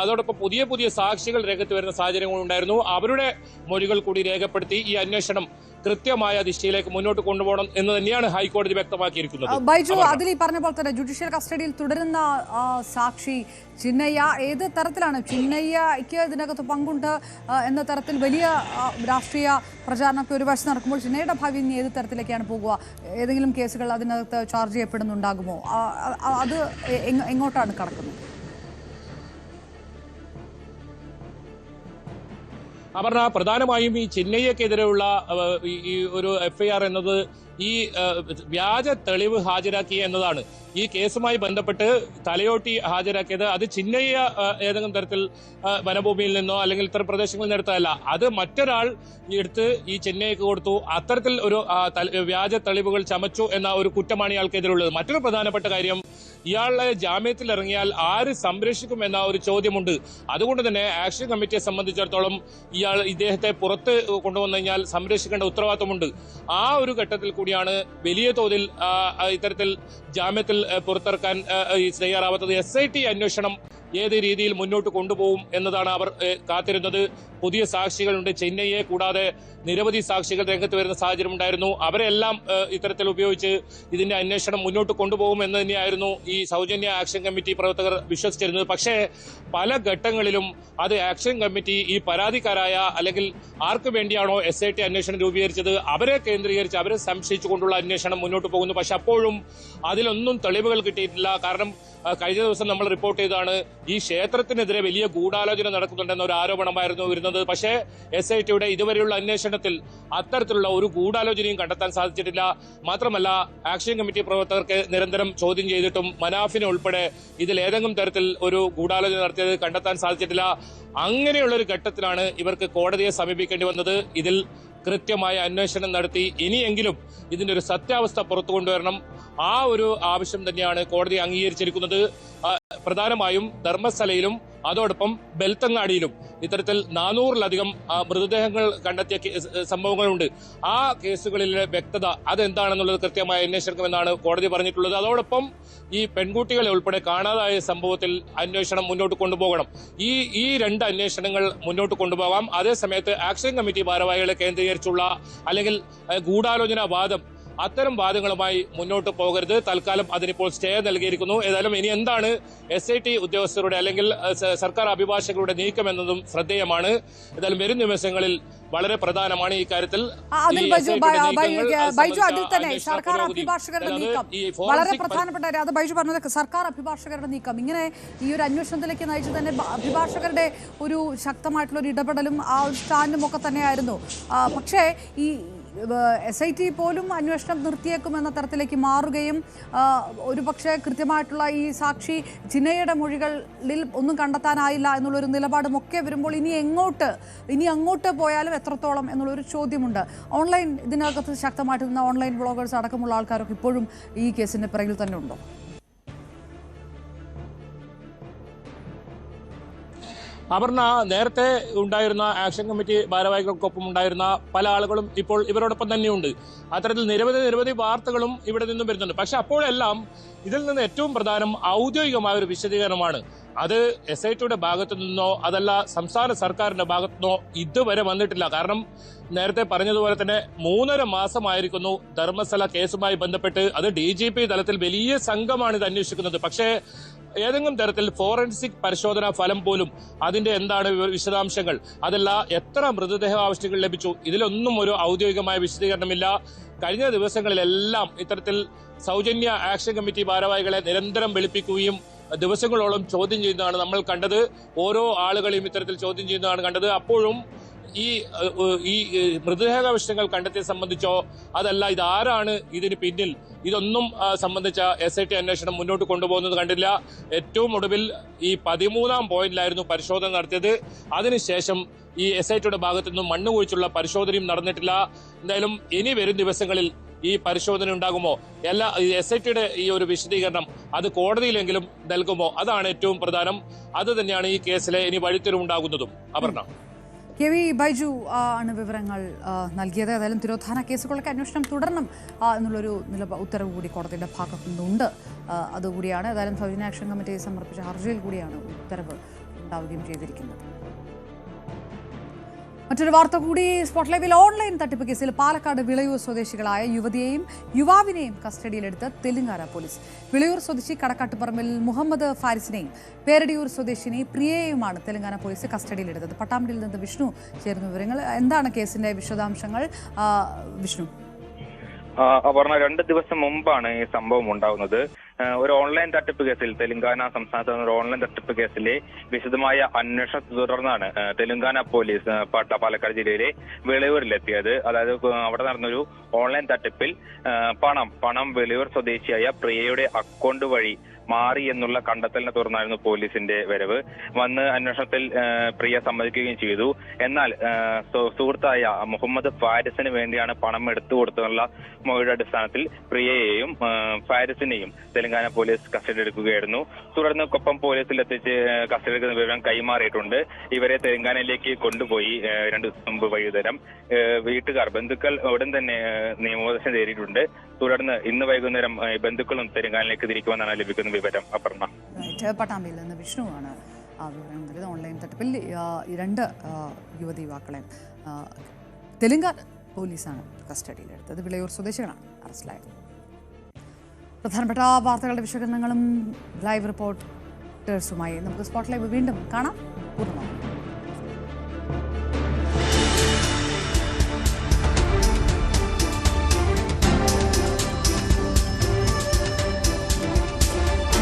അതോടൊപ്പം പുതിയ സാക്ഷികൾ രംഗത്ത് വരുന്ന സാഹചര്യങ്ങളുണ്ടായിരുന്നു. അവരുടെ മൊഴികൾ കൂടി രേഖപ്പെടുത്തി ഈ അന്വേഷണം കൃത്യമായ ദിശയിലേക്ക് മുന്നോട്ട് കൊണ്ടുപോകണം എന്ന് തന്നെയാണ് ഹൈക്കോടതി വ്യക്തമാക്കിയിരിക്കുന്നത്. ബൈജു, അതിൽ ഈ പറഞ്ഞ പോലെ തന്നെ ജുഡീഷ്യൽ കസ്റ്റഡിയിൽ തുടരുന്ന സാക്ഷി ചിന്നയ്യ ഏത് തരത്തിലാണ്, ചിന്നയ്യയ്ക്ക് ഇതിനകത്ത് പങ്കുണ്ട് എന്ന തരത്തിൽ വലിയ രാഷ്ട്രീയ പ്രചാരണമൊക്കെ ഒരു വശം നടക്കുമ്പോൾ ചിന്നയ്യയുടെ ഭാവി ഇനി ഏത് തരത്തിലേക്കാണ് പോകുക? ഏതെങ്കിലും കേസുകൾ അതിനകത്ത് ചാർജ് ചെയ്യപ്പെടുന്നുണ്ടാകുമോ? അത് എങ്ങോട്ടാണ് കടക്കുന്നത്? അപർണ, പ്രധാനമായും ഈ ചിന്നയ്യക്കെതിരെയുള്ള ഈ ഒരു FIR എന്നത് ഈ വ്യാജ തെളിവ് ഹാജരാക്കിയ എന്നതാണ്. ഈ കേസുമായി ബന്ധപ്പെട്ട് തലയോട്ടി ഹാജരാക്കിയത് അത് ചിന്നയ്യ ഏതെങ്കിലും തരത്തിൽ വനഭൂമിയിൽ നിന്നോ അല്ലെങ്കിൽ ഇത്തരം പ്രദേശങ്ങളിൽ നിന്ന് എടുത്തതല്ല. അത് മറ്റൊരാൾ എടുത്ത് ഈ ചിന്നയ്യക്ക് കൊടുത്തു. അത്തരത്തിൽ ഒരു വ്യാജ തെളിവുകൾ ചമച്ചു എന്ന ഒരു കുറ്റമാണ് ഇയാൾക്കെതിരുള്ളത്. മറ്റൊരു പ്രധാനപ്പെട്ട കാര്യം, ഇയാളെ ജാമ്യത്തിൽ ഇറങ്ങിയാൽ ആര് സംരക്ഷിക്കും എന്ന ഒരു ചോദ്യമുണ്ട്. അതുകൊണ്ട് തന്നെ ആക്ഷൻ കമ്മിറ്റിയെ സംബന്ധിച്ചിടത്തോളം ഇദ്ദേഹത്തെ പുറത്ത് കൊണ്ടുവന്നു കഴിഞ്ഞാൽ സംരക്ഷിക്കേണ്ട ഉത്തരവാദിത്വമുണ്ട്. ആ ഒരു ഘട്ടത്തിൽ കൂടിയാണ് വലിയ തോതിൽ ഇത്തരത്തിൽ ജാമ്യത്തിൽ പുറത്തിറക്കാൻ തയ്യാറാവാത്തത്. SIT അന്വേഷണം ഏത് രീതിയിൽ മുന്നോട്ട് കൊണ്ടുപോകും എന്നതാണ് അവർ കാത്തിരുന്നത്. പുതിയ സാക്ഷികളുണ്ട്. ചിന്നയ്യെ കൂടാതെ നിരവധി സാക്ഷികൾ രംഗത്ത് വരുന്ന സാഹചര്യം ഉണ്ടായിരുന്നു. അവരെല്ലാം ഇത്തരത്തിൽ ഉപയോഗിച്ച് ഇതിന്റെ അന്വേഷണം മുന്നോട്ട് കൊണ്ടുപോകും എന്ന് തന്നെയായിരുന്നു ഈ സൗജന്യ ആക്ഷൻ കമ്മിറ്റി പ്രവർത്തകർ വിശ്വസിച്ചിരുന്നത്. പക്ഷേ പല ഘട്ടങ്ങളിലും അത് ആക്ഷൻ കമ്മിറ്റി ഈ പരാതിക്കാരായ അല്ലെങ്കിൽ ആർക്ക് വേണ്ടിയാണോ SIT അന്വേഷണം രൂപീകരിച്ചത് അവരെ കേന്ദ്രീകരിച്ച് അവരെ സംശയിച്ചുകൊണ്ടുള്ള അന്വേഷണം മുന്നോട്ട് പോകുന്നു. പക്ഷെ അപ്പോഴും അതിലൊന്നും തെളിവുകൾ കിട്ടിയിട്ടില്ല. കാരണം കഴിഞ്ഞ ദിവസം നമ്മൾ റിപ്പോർട്ട് ചെയ്തതാണ്, ഈ ക്ഷേത്രത്തിനെതിരെ വലിയ ഗൂഢാലോചന നടക്കുന്നുണ്ടെന്ന ഒരു ആരോപണമായിരുന്നു വരുന്നത്. പക്ഷേ SITയുടെ ഇതുവരെയുള്ള അന്വേഷണത്തിൽ അത്തരത്തിലുള്ള ഒരു ഗൂഢാലോചനയും കണ്ടെത്താൻ സാധിച്ചിട്ടില്ല. മാത്രമല്ല, ആക്ഷൻ കമ്മിറ്റി പ്രവർത്തകർക്ക് നിരന്തരം ചോദ്യം ചെയ്തിട്ടും മനാഫിനെ ഉൾപ്പെടെ ഇതിൽ ഏതെങ്കിലും തരത്തിൽ ഒരു ഗൂഢാലോചന നടത്തിയത് കണ്ടെത്താൻ സാധിച്ചിട്ടില്ല. അങ്ങനെയുള്ള ഒരു ഘട്ടത്തിലാണ് ഇവർക്ക് കോടതിയെ സമീപിക്കേണ്ടി വന്നത്. ഇതിൽ കൃത്യമായ അന്വേഷണം നടത്തി ഇനിയെങ്കിലും ഇതിന്റെ ഒരു സത്യാവസ്ഥ പുറത്തു കൊണ്ടുവരണം. ആ ഒരു ആവശ്യം തന്നെയാണ് കോടതി അംഗീകരിച്ചിരിക്കുന്നത്. പ്രധാനമായും ധർമ്മസ്ഥലയിലും അതോടൊപ്പം ബെൽത്തങ്ങാടിയിലും ഇത്തരത്തിൽ 400-ലധികം മൃതദേഹങ്ങൾ കണ്ടെത്തിയ സംഭവങ്ങളുണ്ട്. ആ കേസുകളിലെ വ്യക്തത അതെന്താണെന്നുള്ളത് കൃത്യമായി അന്വേഷിക്കണമെന്നാണ് കോടതി പറഞ്ഞിട്ടുള്ളത്. അതോടൊപ്പം ഈ പെൺകുട്ടികളെ ഉൾപ്പെടെ കാണാതായ സംഭവത്തിൽ അന്വേഷണം മുന്നോട്ട് കൊണ്ടുപോകണം. ഈ രണ്ട് അന്വേഷണങ്ങൾ മുന്നോട്ട് കൊണ്ടുപോകാം. അതേസമയത്ത് ആക്ഷൻ കമ്മിറ്റി ഭാരവാഹികളെ കേന്ദ്രീകരിച്ചുള്ള അല്ലെങ്കിൽ ഗൂഢാലോചന വാദം അത്തരം വാദങ്ങളുമായി മുന്നോട്ട് പോകരുത്. തൽക്കാലം അതിനിപ്പോൾ സ്റ്റേ നൽകിയിരിക്കുന്നു. ഏതായാലും ഇനി എന്താണ് SIT ഉദ്യോഗസ്ഥരുടെ അല്ലെങ്കിൽ സർക്കാർ അഭിഭാഷകരുടെ നീക്കമെന്നതും ശ്രദ്ധേയമാണ്. ഏതായാലും വരും ദിവസങ്ങളിൽ വളരെ പ്രധാനമാണ് ഈ കാര്യത്തിൽ ബൈജു. അതിൽ തന്നെ സർക്കാർ അഭിഭാഷകരുടെ നീക്കം വളരെ പ്രധാനപ്പെട്ട. അത് ബൈജു പറഞ്ഞത് സർക്കാർ അഭിഭാഷകരുടെ നീക്കം ഇങ്ങനെ ഈ ഒരു അന്വേഷണത്തിലേക്ക് നയിച്ചു തന്നെ അഭിഭാഷകരുടെ ഒരു ശക്തമായിട്ടുള്ള ഒരു ഇടപെടലും ആ ഒരു സ്റ്റാൻഡും ഒക്കെ തന്നെയായിരുന്നു. പക്ഷേ ഈ SIT പോലും അന്വേഷണം നിർത്തിയേക്കുമെന്ന തരത്തിലേക്ക് മാറുകയും ഒരു പക്ഷേ കൃത്യമായിട്ടുള്ള ഈ സാക്ഷി ജിനയുടെ മൊഴികളിൽ ഒന്നും കണ്ടെത്താനായില്ല എന്നുള്ളൊരു നിലപാടും ഒക്കെ വരുമ്പോൾ ഇനി അങ്ങോട്ട് പോയാലും എത്രത്തോളം എന്നുള്ളൊരു ചോദ്യമുണ്ട്. ഓൺലൈൻ ഇതിനകത്ത് ശക്തമായിട്ട് നിന്ന ഓൺലൈൻ ബ്ലോഗേഴ്സ് അടക്കമുള്ള ആൾക്കാരൊക്കെ ഇപ്പോഴും ഈ കേസിന്റെ പിറകിൽ തന്നെ ഉണ്ടോ? അപർണ, നേരത്തെ ഉണ്ടായിരുന്ന ആക്ഷൻ കമ്മിറ്റി ഭാരവാഹികൾക്കൊപ്പം ഉണ്ടായിരുന്ന പല ആളുകളും ഇപ്പോൾ ഇവരോടൊപ്പം തന്നെയുണ്ട്. അത്തരത്തിൽ നിരവധി വാർത്തകളും ഇവിടെ നിന്നും വരുന്നുണ്ട്. പക്ഷെ അപ്പോഴെല്ലാം ഇതിൽ നിന്ന് ഏറ്റവും പ്രധാനം ഔദ്യോഗികമായ ഒരു വിശദീകരണമാണ്. അത് SITയുടെ ഭാഗത്തു നിന്നോ അതല്ല സംസ്ഥാന സർക്കാരിന്റെ ഭാഗത്തു നിന്നോ ഇതുവരെ വന്നിട്ടില്ല. കാരണം നേരത്തെ പറഞ്ഞതുപോലെ തന്നെ 3.5 മാസമായിരിക്കുന്നു ധർമ്മസ്ഥല കേസുമായി ബന്ധപ്പെട്ട്. അത് DGP തലത്തിൽ വലിയ സംഘമാണ് ഇത് അന്വേഷിക്കുന്നത്. പക്ഷേ ഏതെങ്കിലും തരത്തിൽ ഫോറൻസിക് പരിശോധനാ ഫലം പോലും അതിന്റെ എന്താണ് വിശദാംശങ്ങൾ, അതല്ല എത്ര മൃതദേഹാവശിഷ്ടങ്ങൾ ലഭിച്ചു, ഇതിലൊന്നും ഒരു ഔദ്യോഗികമായ വിശദീകരണമില്ല. കഴിഞ്ഞ ദിവസങ്ങളിലെല്ലാം ഇത്തരത്തിൽ സൗജന്യ ആക്ഷൻ കമ്മിറ്റി ഭാരവാഹികളെ നിരന്തരം വിളിപ്പിക്കുകയും ദിവസങ്ങളോളം ചോദ്യം ചെയ്യുന്നതാണ് നമ്മൾ കണ്ടത്. ഓരോ ആളുകളെയും ഇത്തരത്തിൽ ചോദ്യം ചെയ്യുന്നതാണ് കണ്ടത്. അപ്പോഴും ഈ മൃതദേഹാവശിഷ്ടങ്ങൾ കണ്ടെത്തിയെ സംബന്ധിച്ചോ അതല്ല ഇതാരാണ് ഇതിന് പിന്നിൽ, ഇതൊന്നും സംബന്ധിച്ച SIT അന്വേഷണം മുന്നോട്ട് കൊണ്ടുപോകുന്നത് കണ്ടില്ല. ഏറ്റവും ഒടുവിൽ ഈ 13-ാം പോയിന്റിലായിരുന്നു പരിശോധന നടത്തിയത്. അതിനുശേഷം ഈ SITയുടെ ഭാഗത്തു നിന്നും മണ്ണുകുഴിച്ചുള്ള പരിശോധനയും നടന്നിട്ടില്ല. എന്തായാലും ഇനി വരും ദിവസങ്ങളിൽ ഈ പരിശോധന ഉണ്ടാകുമോ, എല്ലാ SITയുടെ ഈ ഒരു വിശദീകരണം അത് കോടതിയിലെങ്കിലും നൽകുമോ, അതാണ് ഏറ്റവും പ്രധാനം. അത് തന്നെയാണ് ഈ കേസിലെ ഇനി വഴിത്തിരിവുണ്ടാകുന്നതും. അപർണ. KV ബൈജു ആണ് വിവരങ്ങൾ നൽകിയത്. ഏതായാലും തിരോധാന കേസുകളൊക്കെ അന്വേഷണം തുടരണം എന്നുള്ളൊരു ഉത്തരവ് കൂടി കോടതിയുടെ ഭാഗത്തു നിന്നുണ്ട്. അതുകൂടിയാണ് ഏതായാലും സൗജന്യ ആക്ഷൻ കമ്മിറ്റി സമർപ്പിച്ച ഹർജിയിൽ കൂടിയാണ് ഉത്തരവ് ഉണ്ടാവുകയും ചെയ്തിരിക്കുന്നത്. മറ്റൊരു വാർത്ത കൂടി. സ്പോട്ട് ലൈവിൽ ഓൺലൈൻ തട്ടിപ്പ് കേസിൽ പാലക്കാട് വിളയൂർ സ്വദേശികളായ യുവതിയെയും യുവാവിനെയും കസ്റ്റഡിയിലെടുത്ത് തെലങ്കാന പോലീസ്. വിളയൂർ സ്വദേശി കടക്കാട്ടുപറമ്പിൽ മുഹമ്മദ് ഫാരിസിനെയും പേരടിയൂർ സ്വദേശിനി പ്രിയയെയുമാണ് തെലങ്കാന പോലീസ് കസ്റ്റഡിയിലെടുത്തത്. പട്ടാമ്പിയിൽ നിന്ന് വിഷ്ണു ചേർന്ന വിവരങ്ങൾ. എന്താണ് കേസിന്റെ വിശദാംശങ്ങൾ വിഷ്ണു? അപർണ, 2 ദിവസം മുമ്പാണ് ഈ സംഭവം ഉണ്ടാകുന്നത്. ഒരു ഓൺലൈൻ തട്ടിപ്പ് കേസിൽ തെലങ്കാന സംസ്ഥാനത്ത് ഒരു ഓൺലൈൻ തട്ടിപ്പ് കേസിലെ വിശദമായ അന്വേഷണത്തെ തുടർന്നാണ് തെലങ്കാന പോലീസ് പാലക്കാട് ജില്ലയിലെ വിളയൂരിലെത്തിയത്. അതായത് അവിടെ നടന്നൊരു ഓൺലൈൻ തട്ടിപ്പിൽ പണം വിളയൂർ സ്വദേശിയായ പ്രിയയുടെ അക്കൗണ്ട് വഴി മാറി എന്നുള്ള കണ്ടെത്തലിനെ തുടർന്നായിരുന്നു പോലീസിന്റെ വരവ്. വന്ന് അന്വേഷണത്തിൽ പ്രിയ സമ്മതിക്കുകയും ചെയ്തു. എന്നാൽ സുഹൃത്തായ മുഹമ്മദ് ഫാരിസിന് വേണ്ടിയാണ് പണം എടുത്തു കൊടുത്തുള്ള മൊഴിയുടെ അടിസ്ഥാനത്തിൽ പ്രിയയെയും ഫാരിസിനെയും തെലങ്കാന പോലീസ് കസ്റ്റഡിയെടുക്കുകയായിരുന്നു. തുടർന്ന് കൊപ്പം പോലീസിൽ എത്തിച്ച് കസ്റ്റഡിയെടുക്കുന്ന വിവരം കൈമാറിയിട്ടുണ്ട്. ഇവരെ തെലങ്കാനയിലേക്ക് കൊണ്ടുപോയി 2 ദിവസം മുമ്പ് വൈകുന്നേരം ബന്ധുക്കൾ ഉടൻ തന്നെ നിയമോപദേശം തേടിയിട്ടുണ്ട്. തുടർന്ന് ഇന്ന് വൈകുന്നേരം ബന്ധുക്കളും തെലങ്കാനയിലേക്ക് തിരിക്കുമെന്നാണ് ലഭിക്കുന്ന വിവരം. അപർണ. പട്ടാമ്പിയിൽ നിന്ന് വിഷ്ണുവാണ് വിവരം നൽകിയത്. ഓൺലൈൻ തട്ടിപ്പിൽ 2 യുവാക്കളെ തെലങ്കാന പോലീസാണ് കസ്റ്റഡിയിലെടുത്തത്. വിളയൂർ സ്വദേശികളാണ് അറസ്റ്റിലായത്. പ്രധാനപ്പെട്ട വാർത്തകളുടെ വിശകലനങ്ങളും ലൈവ് റിപ്പോർട്ടേഴ്സുമായി നമുക്ക് സ്പോട്ട് ലൈവ് വീണ്ടും കാണാം. പൂർണ്ണമാകും.